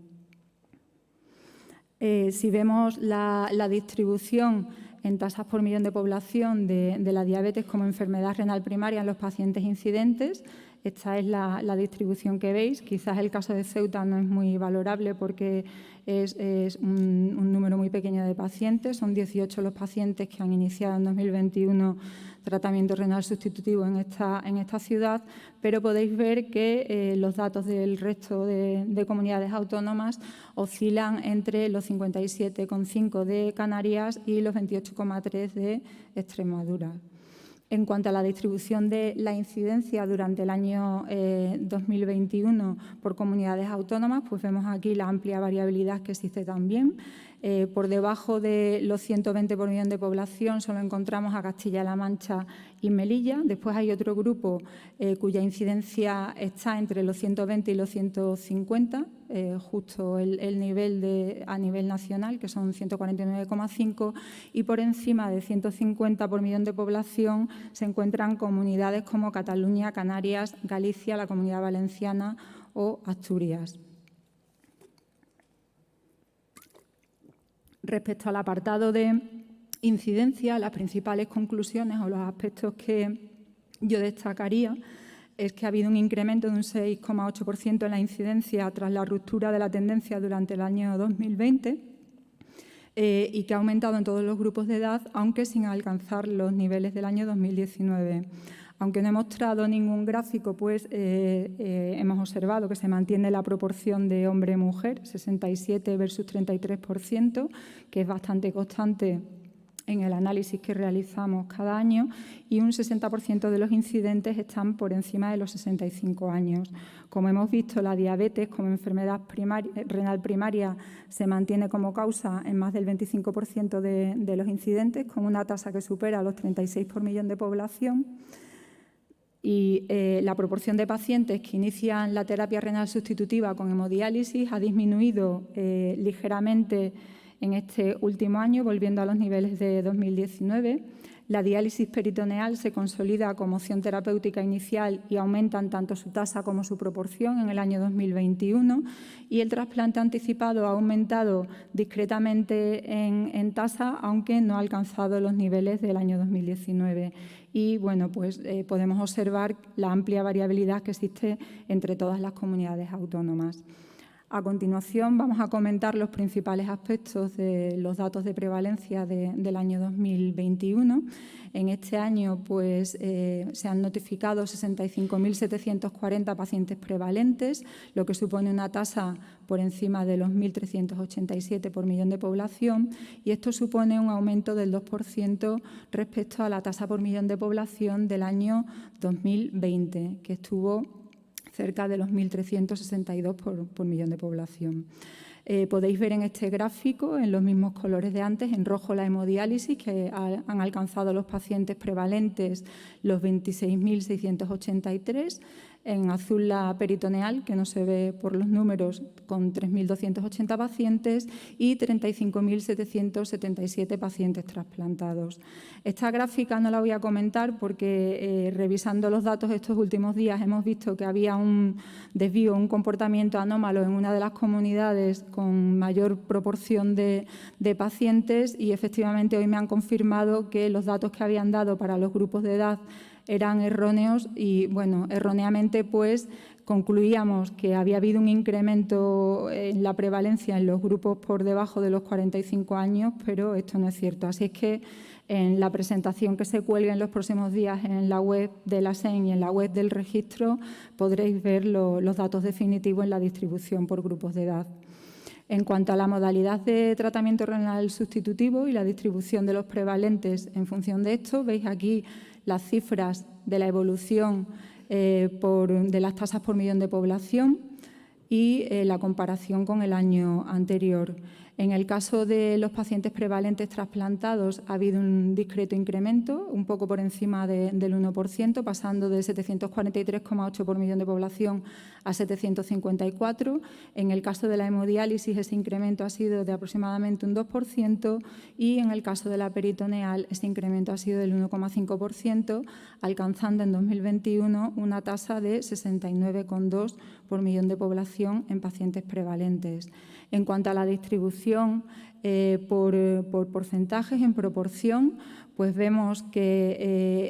Si vemos la distribución en tasas por millón de población de la diabetes como enfermedad renal primaria en los pacientes incidentes, esta es la distribución que veis. Quizás el caso de Ceuta no es muy valorable porque es un número muy pequeño de pacientes. Son 18 los pacientes que han iniciado en 2021 tratamiento renal sustitutivo en esta ciudad, pero podéis ver que los datos del resto de comunidades autónomas oscilan entre los 57,5 de Canarias y los 28,3 de Extremadura. En cuanto a la distribución de la incidencia durante el año 2021 por comunidades autónomas, pues vemos aquí la amplia variabilidad que existe también. Por debajo de los 120 por millón de población solo encontramos a Castilla-La Mancha y Melilla. Después hay otro grupo cuya incidencia está entre los 120 y los 150, justo el nivel a nivel nacional, que son 149,5, y por encima de 150 por millón de población se encuentran comunidades como Cataluña, Canarias, Galicia, la Comunidad Valenciana o Asturias. Respecto al apartado de incidencia, las principales conclusiones o los aspectos que yo destacaría es que ha habido un incremento de un 6,8% en la incidencia tras la ruptura de la tendencia durante el año 2020 y que ha aumentado en todos los grupos de edad, aunque sin alcanzar los niveles del año 2019. Aunque no he mostrado ningún gráfico, pues hemos observado que se mantiene la proporción de hombre-mujer, 67 versus 33%, que es bastante constante en el análisis que realizamos cada año, y un 60% de los incidentes están por encima de los 65 años. Como hemos visto, la diabetes como enfermedad renal primaria se mantiene como causa en más del 25% de los incidentes, con una tasa que supera los 36 por millón de población. Y la proporción de pacientes que inician la terapia renal sustitutiva con hemodiálisis ha disminuido ligeramente en este último año, volviendo a los niveles de 2019. La diálisis peritoneal se consolida como opción terapéutica inicial y aumentan tanto su tasa como su proporción en el año 2021. Y el trasplante anticipado ha aumentado discretamente en tasa, aunque no ha alcanzado los niveles del año 2019. Y bueno, pues podemos observar la amplia variabilidad que existe entre todas las comunidades autónomas. A continuación vamos a comentar los principales aspectos de los datos de prevalencia del año 2021. En este año pues, se han notificado 65.740 pacientes prevalentes, lo que supone una tasa por encima de los 1.387 por millón de población, y esto supone un aumento del 2% respecto a la tasa por millón de población del año 2020, que estuvo cerca de los 1.362 por millón de población. Podéis ver en este gráfico, en los mismos colores de antes, en rojo la hemodiálisis, que han alcanzado los pacientes prevalentes los 26.683, en azul la peritoneal, que no se ve por los números, con 3.280 pacientes y 35.777 pacientes trasplantados. Esta gráfica no la voy a comentar porque revisando los datos estos últimos días hemos visto que había un desvío, un comportamiento anómalo en una de las comunidades con mayor proporción de pacientes, y efectivamente hoy me han confirmado que los datos que habían dado para los grupos de edad eran erróneos y, bueno, erróneamente pues concluíamos que había habido un incremento en la prevalencia en los grupos por debajo de los 45 años, pero esto no es cierto. Así es que en la presentación que se cuelgue en los próximos días en la web de la SEN y en la web del registro podréis ver los datos definitivos en la distribución por grupos de edad. En cuanto a la modalidad de tratamiento renal sustitutivo y la distribución de los prevalentes en función de esto, veis aquí las cifras de la evolución de las tasas por millón de población y la comparación con el año anterior. En el caso de los pacientes prevalentes trasplantados ha habido un discreto incremento, un poco por encima del 1%, pasando de 743,8 por millón de población a 754. En el caso de la hemodiálisis ese incremento ha sido de aproximadamente un 2% y en el caso de la peritoneal ese incremento ha sido del 1,5%, alcanzando en 2021 una tasa de 69,2 por millón de población en pacientes prevalentes. En cuanto a la distribución por porcentajes, en proporción, pues vemos que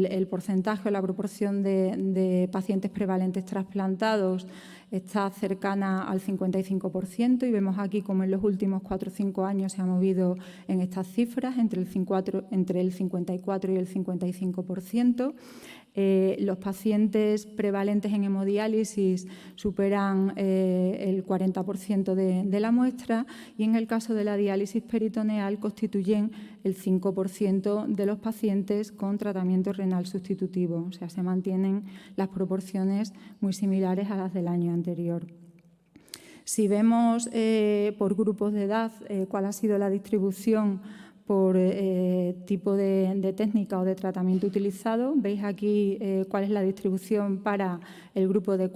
el porcentaje o la proporción de pacientes prevalentes trasplantados está cercana al 55% y vemos aquí como en los últimos 4 o 5 años se ha movido en estas cifras entre el 54 y el 55%. Los pacientes prevalentes en hemodiálisis superan el 40% de la muestra y en el caso de la diálisis peritoneal constituyen el 5% de los pacientes con tratamiento renal sustitutivo. O sea, se mantienen las proporciones muy similares a las del año anterior. Si vemos por grupos de edad cuál ha sido la distribución por tipo de técnica o de tratamiento utilizado. Veis aquí cuál es la distribución para el grupo de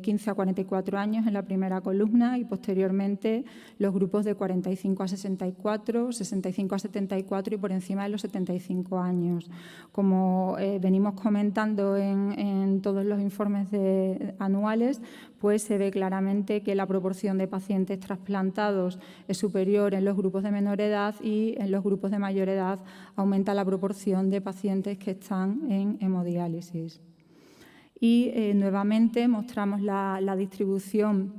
15 a 44 años en la primera columna y posteriormente los grupos de 45 a 64, 65 a 74 y por encima de los 75 años. Como venimos comentando en todos los informes anuales, pues se ve claramente que la proporción de pacientes trasplantados es superior en los grupos de menor edad y en los grupos de mayor edad aumenta la proporción de pacientes que están en hemodiálisis. Y nuevamente mostramos la distribución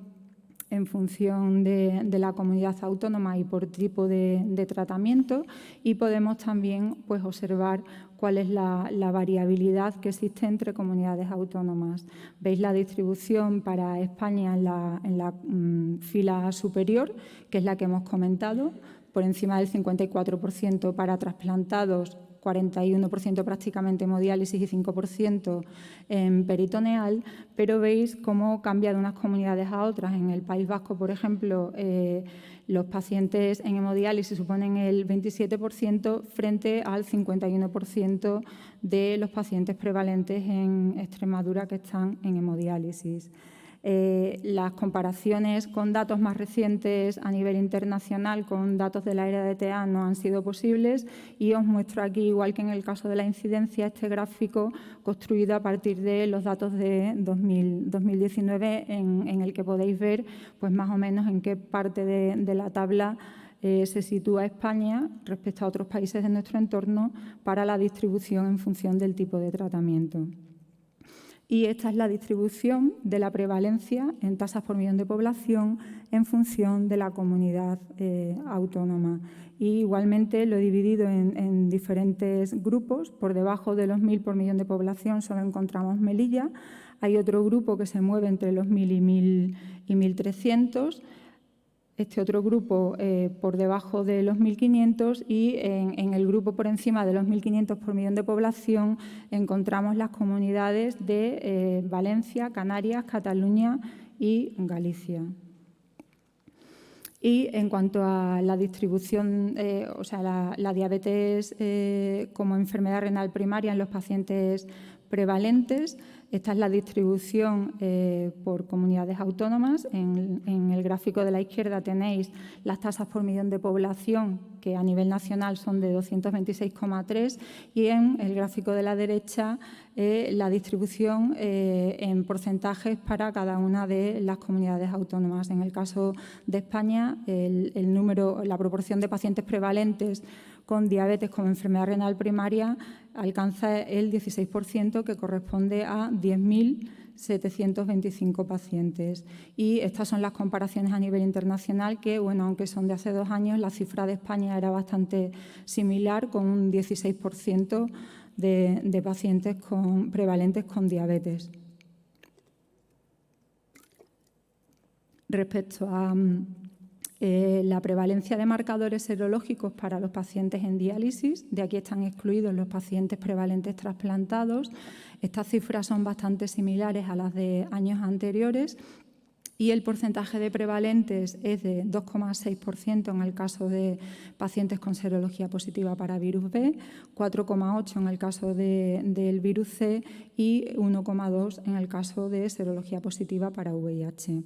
en función de la comunidad autónoma y por tipo de tratamiento y podemos también pues, observar cuál es la variabilidad que existe entre comunidades autónomas. Veis la distribución para España en la fila superior, que es la que hemos comentado, por encima del 54% para trasplantados, 41% prácticamente hemodiálisis y 5% en peritoneal, pero veis cómo cambia de unas comunidades a otras. En el País Vasco, por ejemplo, los pacientes en hemodiálisis suponen el 27% frente al 51% de los pacientes prevalentes en Extremadura que están en hemodiálisis. Las comparaciones con datos más recientes a nivel internacional con datos de la era ETA no han sido posibles y os muestro aquí, igual que en el caso de la incidencia, este gráfico construido a partir de los datos de 2019 en el que podéis ver pues, más o menos en qué parte de la tabla se sitúa España respecto a otros países de nuestro entorno para la distribución en función del tipo de tratamiento. Y esta es la distribución de la prevalencia en tasas por millón de población en función de la comunidad autónoma. Y igualmente lo he dividido en diferentes grupos. Por debajo de los 1.000 por millón de población solo encontramos Melilla. Hay otro grupo que se mueve entre los 1.000 y 1.300. Este otro grupo por debajo de los 1.500 y en el grupo por encima de los 1.500 por millón de población encontramos las comunidades de Valencia, Canarias, Cataluña y Galicia. Y en cuanto a la distribución, o sea, la diabetes como enfermedad renal primaria en los pacientes prevalentes, esta es la distribución por comunidades autónomas. En el gráfico de la izquierda tenéis las tasas por millón de población, que a nivel nacional son de 226,3, y en el gráfico de la derecha la distribución en porcentajes para cada una de las comunidades autónomas. En el caso de España, la proporción de pacientes prevalentes con diabetes como enfermedad renal primaria alcanza el 16%, que corresponde a 10.725 pacientes. Y estas son las comparaciones a nivel internacional que, bueno, aunque son de hace 2 años, la cifra de España era bastante similar, con un 16% de pacientes prevalentes con diabetes. Respecto a la prevalencia de marcadores serológicos para los pacientes en diálisis, de aquí están excluidos los pacientes prevalentes trasplantados. Estas cifras son bastante similares a las de años anteriores y el porcentaje de prevalentes es de 2,6% en el caso de pacientes con serología positiva para virus B, 4,8% en el caso del virus C y 1,2% en el caso de serología positiva para VIH.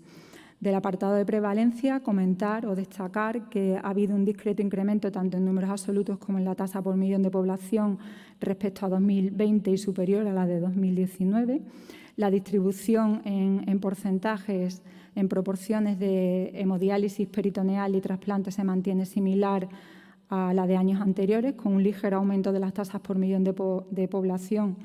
Del apartado de prevalencia, comentar o destacar que ha habido un discreto incremento tanto en números absolutos como en la tasa por millón de población respecto a 2020 y superior a la de 2019. La distribución en porcentajes, en proporciones de hemodiálisis peritoneal y trasplante se mantiene similar a la de años anteriores, con un ligero aumento de las tasas por millón de población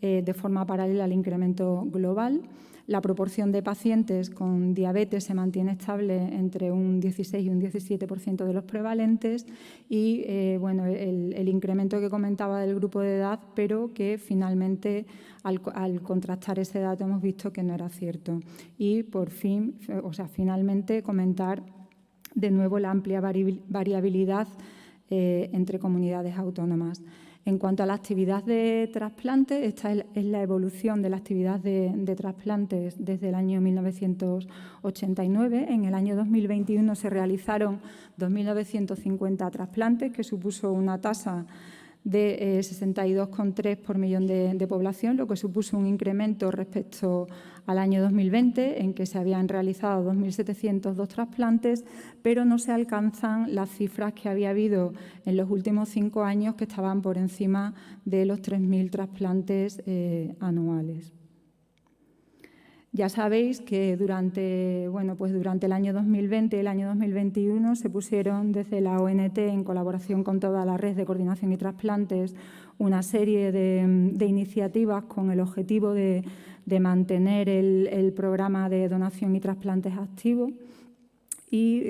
de forma paralela al incremento global. La proporción de pacientes con diabetes se mantiene estable entre un 16 y un 17% de los prevalentes y bueno, el incremento que comentaba del grupo de edad, pero que finalmente al contrastar ese dato hemos visto que no era cierto. Y por fin, finalmente comentar de nuevo la amplia variabilidad entre comunidades autónomas. En cuanto a la actividad de trasplante, esta es la evolución de la actividad de trasplantes desde el año 1989. En el año 2021 se realizaron 2.950 trasplantes, que supuso una tasa de 62,3 por millón de población, lo que supuso un incremento respecto al año 2020, en que se habían realizado 2.702 trasplantes, pero no se alcanzan las cifras que había habido en los últimos 5 años, que estaban por encima de los 3.000 trasplantes anuales. Ya sabéis que durante el año 2020 y el año 2021 se pusieron desde la ONT, en colaboración con toda la red de coordinación y trasplantes, una serie de iniciativas con el objetivo de mantener el programa de donación y trasplantes activo. Y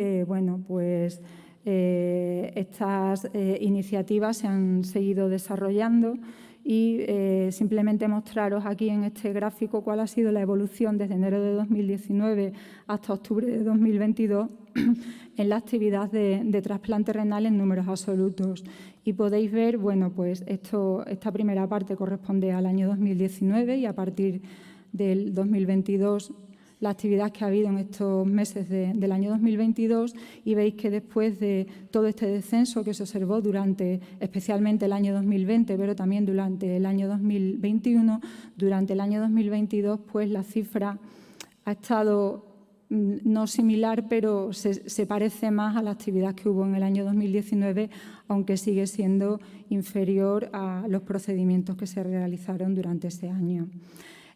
estas iniciativas se han seguido desarrollando. Y simplemente mostraros aquí en este gráfico cuál ha sido la evolución desde enero de 2019 hasta octubre de 2022 en la actividad de trasplante renal en números absolutos. Y podéis ver, esta primera parte corresponde al año 2019 y a partir del 2022 la actividad que ha habido en estos meses del año 2022, y veis que después de todo este descenso que se observó durante especialmente el año 2020, pero también durante el año 2021, durante el año 2022 pues la cifra ha estado no similar, pero se parece más a la actividad que hubo en el año 2019, aunque sigue siendo inferior a los procedimientos que se realizaron durante ese año.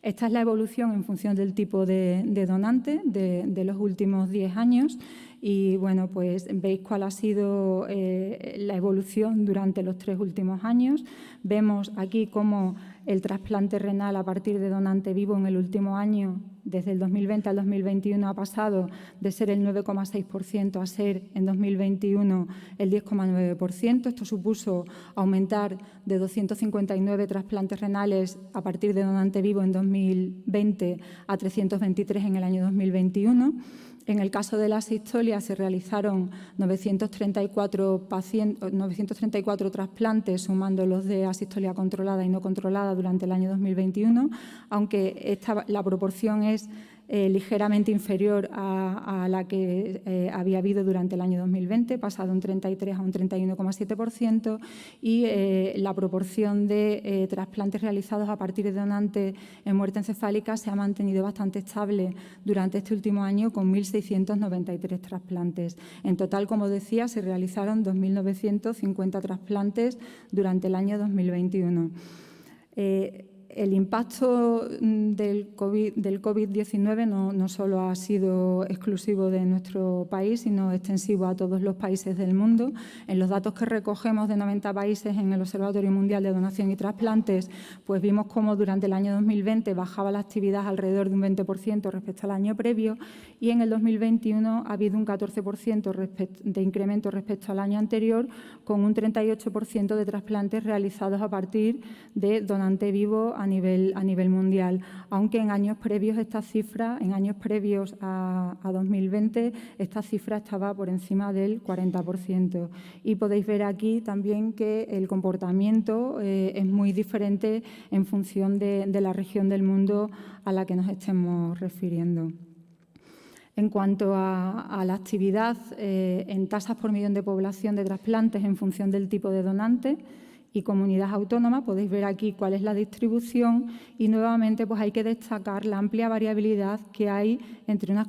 Esta es la evolución en función del tipo de donante de los últimos 10 años y veis cuál ha sido la evolución durante los 3 últimos años. Vemos aquí cómo el trasplante renal a partir de donante vivo en el último año, desde el 2020 al 2021, ha pasado de ser el 9,6% a ser en 2021 el 10,9%. Esto supuso aumentar de 259 trasplantes renales a partir de donante vivo en 2020 a 323 en el año 2021. En el caso de la asistolia se realizaron 934 trasplantes, sumando los de asistolia controlada y no controlada durante el año 2021, aunque la proporción es ligeramente inferior a la que había habido durante el año 2020, pasado un 33 a un 31,7%, y la proporción de trasplantes realizados a partir de donante en muerte encefálica se ha mantenido bastante estable durante este último año, con 1.693 trasplantes. En total, como decía, se realizaron 2.950 trasplantes durante el año 2021. El impacto del COVID-19 no solo ha sido exclusivo de nuestro país, sino extensivo a todos los países del mundo. En los datos que recogemos de 90 países en el Observatorio Mundial de Donación y Trasplantes, pues vimos cómo durante el año 2020 bajaba la actividad alrededor de un 20% respecto al año previo, y en el 2021 ha habido un 14% de incremento respecto al año anterior, con un 38% de trasplantes realizados a partir de donante vivo a nivel mundial, aunque en años previos a 2020 esta cifra estaba por encima del 40%. Y podéis ver aquí también que el comportamiento es muy diferente en función de la región del mundo a la que nos estemos refiriendo. En cuanto a la actividad en tasas por millón de población de trasplantes en función del tipo de donante y comunidad autónoma, podéis ver aquí cuál es la distribución y nuevamente pues hay que destacar la amplia variabilidad que hay entre unas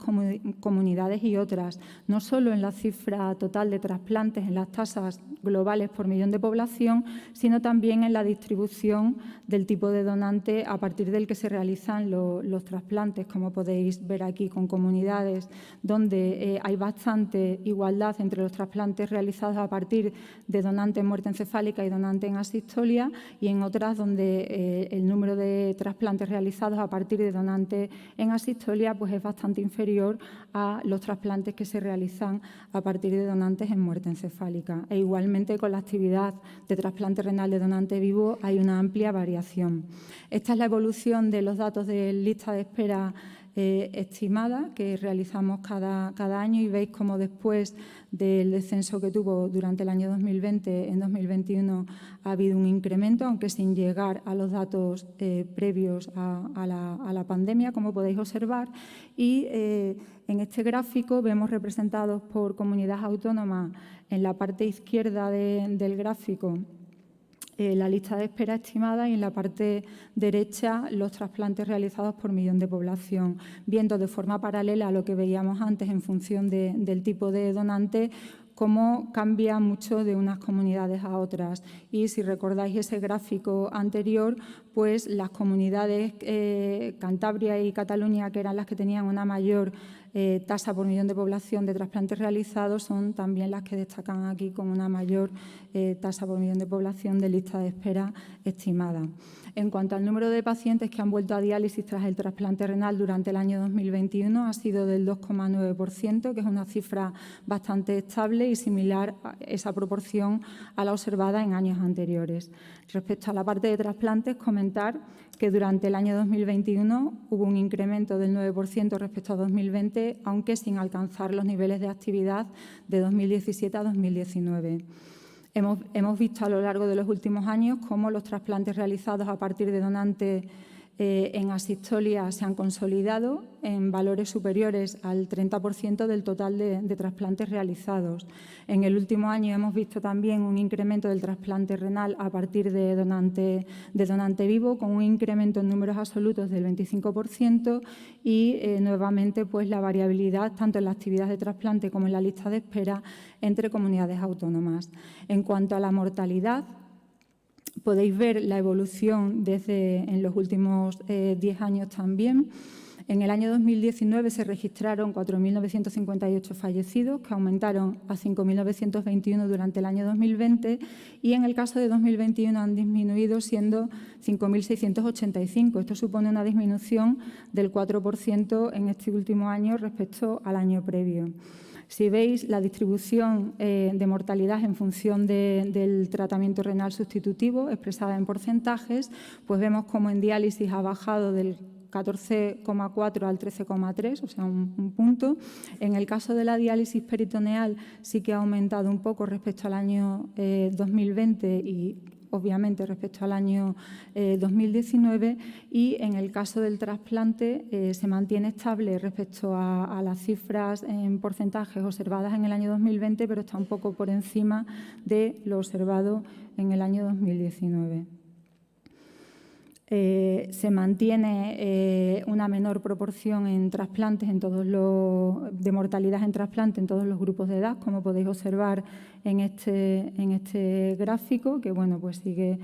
comunidades y otras, no solo en la cifra total de trasplantes, en las tasas globales por millón de población, sino también en la distribución del tipo de donante a partir del que se realizan los trasplantes, como podéis ver aquí, con comunidades donde hay bastante igualdad entre los trasplantes realizados a partir de donante en muerte encefálica y donante en asistolia, y en otras donde el número de trasplantes realizados a partir de donante en asistolia pues es bastante inferior a los trasplantes que se realizan a partir de donantes en muerte encefálica. E igualmente con la actividad de trasplante renal de donante vivo hay una amplia variación. Esta es la evolución de los datos de lista de espera estimada que realizamos cada año y veis cómo después del descenso que tuvo durante el año 2020, en 2021 ha habido un incremento, aunque sin llegar a los datos previos a la pandemia, como podéis observar. Y en este gráfico vemos representados por comunidad autónoma en la parte izquierda del gráfico la lista de espera estimada y en la parte derecha los trasplantes realizados por millón de población, viendo de forma paralela a lo que veíamos antes en función del tipo de donante, cómo cambia mucho de unas comunidades a otras. Y si recordáis ese gráfico anterior, pues las comunidades Cantabria y Cataluña, que eran las que tenían una mayor tasa por millón de población de trasplantes realizados, son también las que destacan aquí con una mayor tasa por millón de población de lista de espera estimada. En cuanto al número de pacientes que han vuelto a diálisis tras el trasplante renal durante el año 2021, ha sido del 2,9%, que es una cifra bastante estable y similar a esa proporción a la observada en años anteriores. Respecto a la parte de trasplantes, comentar que durante el año 2021 hubo un incremento del 9% respecto a 2020, aunque sin alcanzar los niveles de actividad de 2017 a 2019. Hemos visto a lo largo de los últimos años cómo los trasplantes realizados a partir de donantes en asistolia se han consolidado en valores superiores al 30% del total de trasplantes realizados. En el último año hemos visto también un incremento del trasplante renal a partir de donante vivo, con un incremento en números absolutos del 25% y nuevamente pues la variabilidad tanto en la actividad de trasplante como en la lista de espera entre comunidades autónomas. En cuanto a la mortalidad, podéis ver la evolución en los últimos 10 años también. En el año 2019 se registraron 4.958 fallecidos, que aumentaron a 5.921 durante el año 2020 y en el caso de 2021 han disminuido siendo 5.685. Esto supone una disminución del 4% en este último año respecto al año previo. Si veis la distribución de mortalidad en función del tratamiento renal sustitutivo, expresada en porcentajes, pues vemos cómo en diálisis ha bajado del 14,4 al 13,3, o sea, un punto. En el caso de la diálisis peritoneal sí que ha aumentado un poco respecto al año 2020 y obviamente respecto al año 2019, y en el caso del trasplante se mantiene estable respecto a las cifras en porcentajes observadas en el año 2020, pero está un poco por encima de lo observado en el año 2019. Se mantiene una menor proporción en trasplantes de mortalidad en trasplante en todos los grupos de edad, como podéis observar en este gráfico, que bueno, pues sigue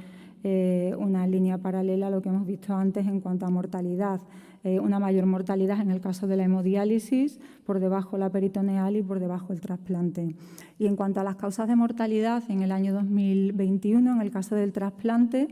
una línea paralela a lo que hemos visto antes en cuanto a mortalidad. Una mayor mortalidad en el caso de la hemodiálisis, por debajo la peritoneal y por debajo el trasplante. Y en cuanto a las causas de mortalidad, en el año 2021, en el caso del trasplante,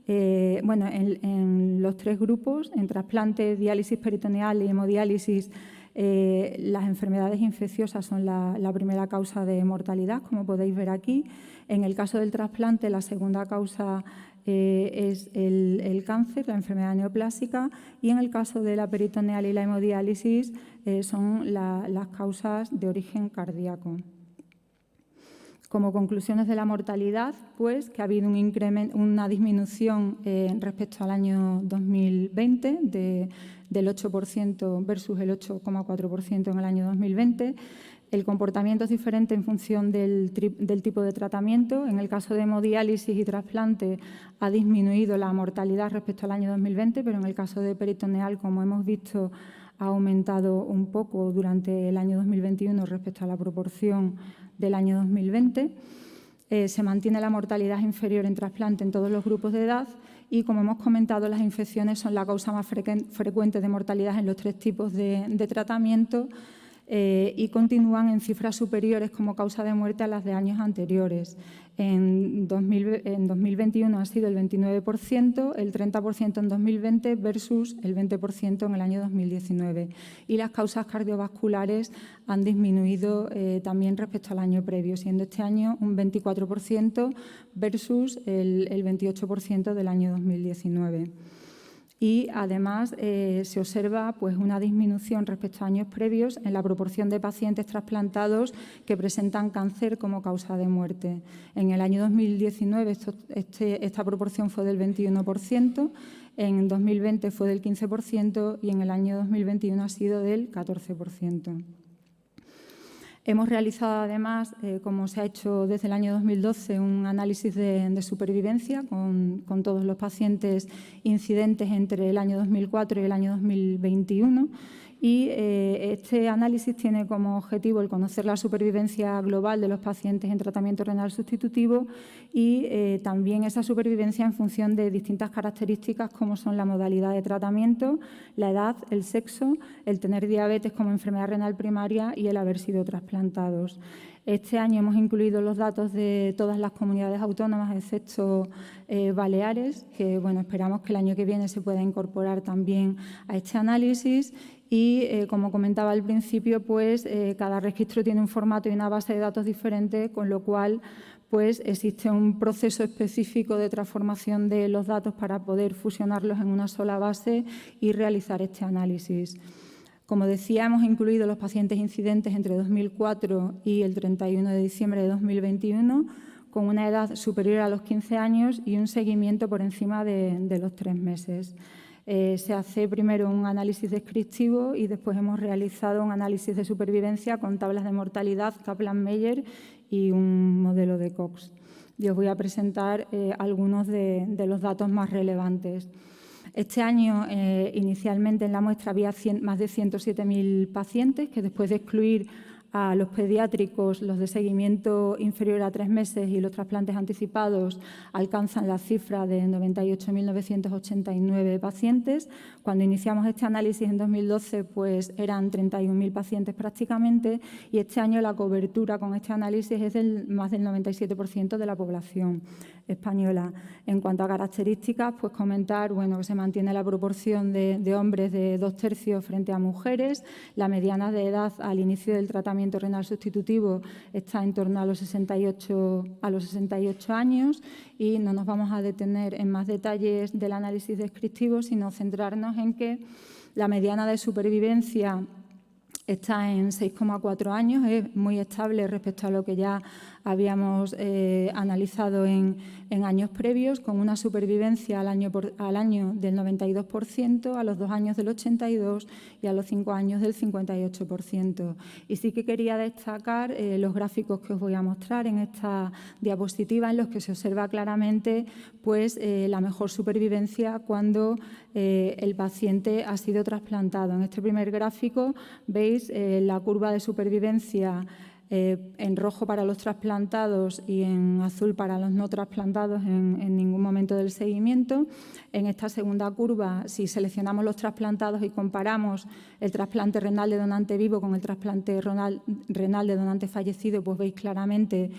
en los tres grupos, en trasplante, diálisis peritoneal y hemodiálisis, las enfermedades infecciosas son la primera causa de mortalidad, como podéis ver aquí. En el caso del trasplante, la segunda causa es el cáncer, la enfermedad neoplásica, y en el caso de la peritoneal y la hemodiálisis son las causas de origen cardíaco. Como conclusiones de la mortalidad, pues que ha habido una disminución respecto al año 2020 del 8% versus el 8,4% en el año 2020. El comportamiento es diferente en función del tipo de tratamiento. En el caso de hemodiálisis y trasplante ha disminuido la mortalidad respecto al año 2020, pero en el caso de peritoneal, como hemos visto, ha aumentado un poco durante el año 2021 respecto a la proporción del año 2020. Se mantiene la mortalidad inferior en trasplante en todos los grupos de edad y, como hemos comentado, las infecciones son la causa más frecuente de mortalidad en los 3 tipos de tratamiento y continúan en cifras superiores como causa de muerte a las de años anteriores. En 2021 ha sido el 29%, el 30% en 2020 versus el 20% en el año 2019. Y las causas cardiovasculares han disminuido también respecto al año previo, siendo este año un 24% versus el 28% del año 2019. Y, además, se observa pues, una disminución respecto a años previos en la proporción de pacientes trasplantados que presentan cáncer como causa de muerte. En el año 2019 esta proporción fue del 21%, en 2020 fue del 15% y en el año 2021 ha sido del 14%. Hemos realizado, además, como se ha hecho desde el año 2012, un análisis de supervivencia con todos los pacientes incidentes entre el año 2004 y el año 2021. Y este análisis tiene como objetivo el conocer la supervivencia global de los pacientes en tratamiento renal sustitutivo y también esa supervivencia en función de distintas características como son la modalidad de tratamiento, la edad, el sexo, el tener diabetes como enfermedad renal primaria y el haber sido trasplantados. Este año hemos incluido los datos de todas las comunidades autónomas, excepto Baleares, que bueno, esperamos que el año que viene se pueda incorporar también a este análisis. Y, como comentaba al principio, pues cada registro tiene un formato y una base de datos diferente, con lo cual pues, existe un proceso específico de transformación de los datos para poder fusionarlos en una sola base y realizar este análisis. Como decía, hemos incluido los pacientes incidentes entre 2004 y el 31 de diciembre de 2021, con una edad superior a los 15 años y un seguimiento por encima de los 3 meses. Se hace primero un análisis descriptivo y después hemos realizado un análisis de supervivencia con tablas de mortalidad Kaplan-Meier y un modelo de Cox. Y os voy a presentar algunos de los datos más relevantes. Este año, inicialmente en la muestra había más de 107.000 pacientes que, después de excluir a los pediátricos, los de seguimiento inferior a 3 meses y los trasplantes anticipados, alcanzan la cifra de 98.989 pacientes. Cuando iniciamos este análisis en 2012, pues eran 31.000 pacientes prácticamente, y este año la cobertura con este análisis es más del 97% de la población española. En cuanto a características, pues comentar bueno, que se mantiene la proporción de hombres de 2/3 frente a mujeres. La mediana de edad al inicio del tratamiento renal sustitutivo está en torno a los 68 años, y no nos vamos a detener en más detalles del análisis descriptivo, sino centrarnos en que la mediana de supervivencia está en 6,4 años, es muy estable respecto a lo que ya habíamos analizado en años previos, con una supervivencia al año del 92%, a los 2 años del 82% y a los 5 años del 58%. Y sí que quería destacar los gráficos que os voy a mostrar en esta diapositiva, en los que se observa claramente pues, la mejor supervivencia cuando el paciente ha sido trasplantado. En este primer gráfico veis la curva de supervivencia en rojo para los trasplantados y en azul para los no trasplantados en ningún momento del seguimiento. En esta segunda curva, si seleccionamos los trasplantados y comparamos el trasplante renal de donante vivo con el trasplante renal de donante fallecido, pues veis claramente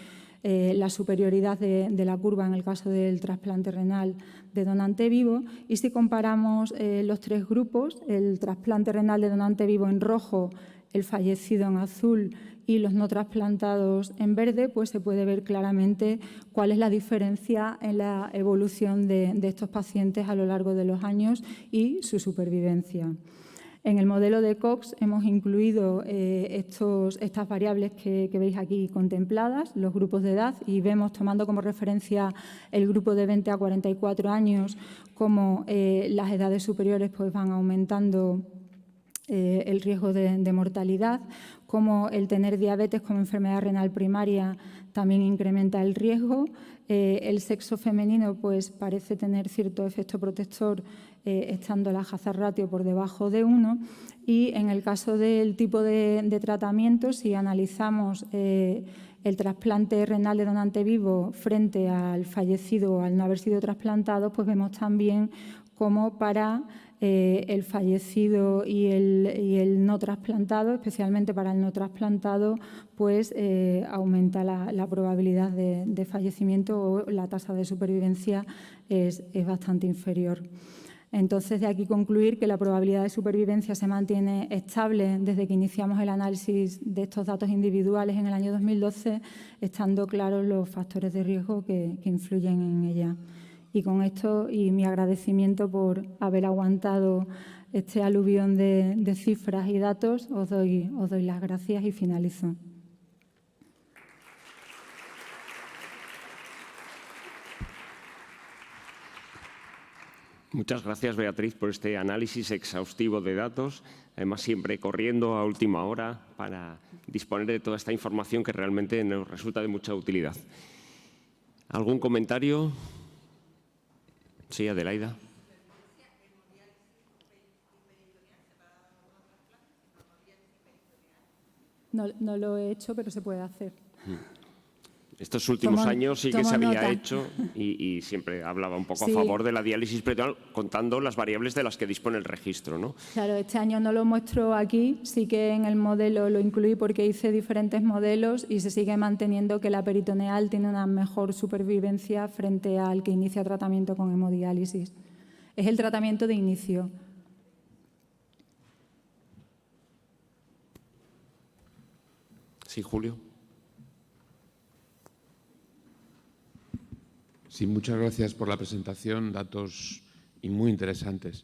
la superioridad de la curva en el caso del trasplante renal de donante vivo. Y si comparamos los 3 grupos, el trasplante renal de donante vivo en rojo, el fallecido en azul y los no trasplantados en verde, pues se puede ver claramente cuál es la diferencia en la evolución de estos pacientes a lo largo de los años y su supervivencia. En el modelo de Cox hemos incluido estas variables que veis aquí contempladas, los grupos de edad, y vemos, tomando como referencia el grupo de 20 a 44 años, cómo las edades superiores pues, van aumentando el riesgo de mortalidad, como el tener diabetes como enfermedad renal primaria también incrementa el riesgo. El sexo femenino pues, parece tener cierto efecto protector estando la hazard ratio por debajo de 1, y en el caso del tipo de tratamiento, si analizamos el trasplante renal de donante vivo frente al fallecido o al no haber sido trasplantado, pues vemos también cómo para el fallecido y el no trasplantado, especialmente para el no trasplantado, pues aumenta la probabilidad de fallecimiento, o la tasa de supervivencia es bastante inferior. Entonces, de aquí concluir que la probabilidad de supervivencia se mantiene estable desde que iniciamos el análisis de estos datos individuales en el año 2012, estando claros los factores de riesgo que influyen en ella. Y con esto, y mi agradecimiento por haber aguantado este aluvión de cifras y datos, os doy las gracias y finalizo. Muchas gracias, Beatriz, por este análisis exhaustivo de datos, además siempre corriendo a última hora para disponer de toda esta información que realmente nos resulta de mucha utilidad. ¿Algún comentario? Sí, Adelaida. No lo he hecho, pero se puede hacer. Estos últimos años sí que se había hecho y siempre hablaba un poco a favor de la diálisis peritoneal, contando las variables de las que dispone el registro, ¿no? Claro, este año no lo muestro aquí, sí que en el modelo lo incluí porque hice diferentes modelos y se sigue manteniendo que la peritoneal tiene una mejor supervivencia frente al que inicia tratamiento con hemodiálisis. Es el tratamiento de inicio. Sí, Julio. Sí, muchas gracias por la presentación, datos muy interesantes.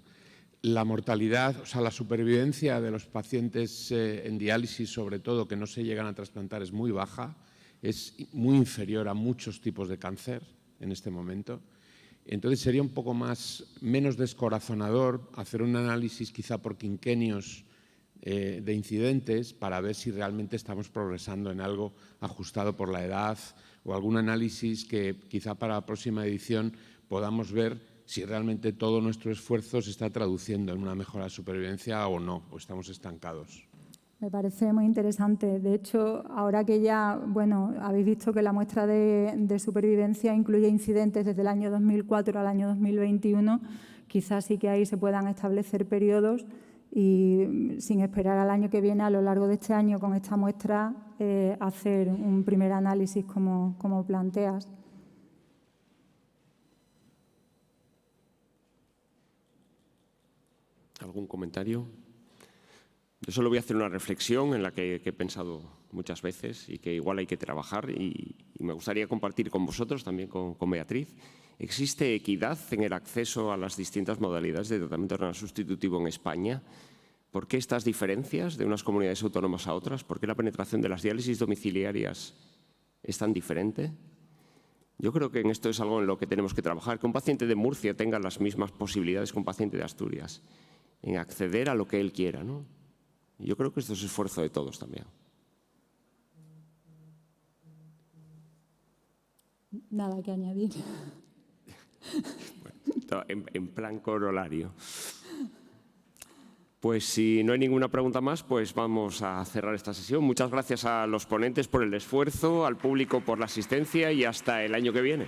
La mortalidad, o sea, la supervivencia de los pacientes en diálisis, sobre todo, que no se llegan a trasplantar, es muy baja, es muy inferior a muchos tipos de cáncer en este momento. Entonces, sería un poco menos descorazonador hacer un análisis quizá por quinquenios de incidentes para ver si realmente estamos progresando en algo ajustado por la edad, o algún análisis que quizá para la próxima edición podamos ver si realmente todo nuestro esfuerzo se está traduciendo en una mejora de supervivencia o no, o estamos estancados. Me parece muy interesante. De hecho, ahora que ya, bueno, habéis visto que la muestra de supervivencia incluye incidentes desde el año 2004 al año 2021, quizás sí que ahí se puedan establecer periodos y sin esperar al año que viene, a lo largo de este año, con esta muestra, hacer un primer análisis como planteas. ¿Algún comentario? Yo solo voy a hacer una reflexión en la que he pensado muchas veces y que igual hay que trabajar y me gustaría compartir con vosotros, también con Beatriz. ¿Existe equidad en el acceso a las distintas modalidades de tratamiento renal sustitutivo en España? ¿Por qué estas diferencias de unas comunidades autónomas a otras? ¿Por qué la penetración de las diálisis domiciliarias es tan diferente? Yo creo que en esto es algo en lo que tenemos que trabajar, que un paciente de Murcia tenga las mismas posibilidades que un paciente de Asturias, en acceder a lo que él quiera, ¿no? Yo creo que esto es esfuerzo de todos también. Nada que añadir. Bueno, en plan corolario. Pues si no hay ninguna pregunta más, pues vamos a cerrar esta sesión. Muchas gracias a los ponentes por el esfuerzo, al público por la asistencia y hasta el año que viene.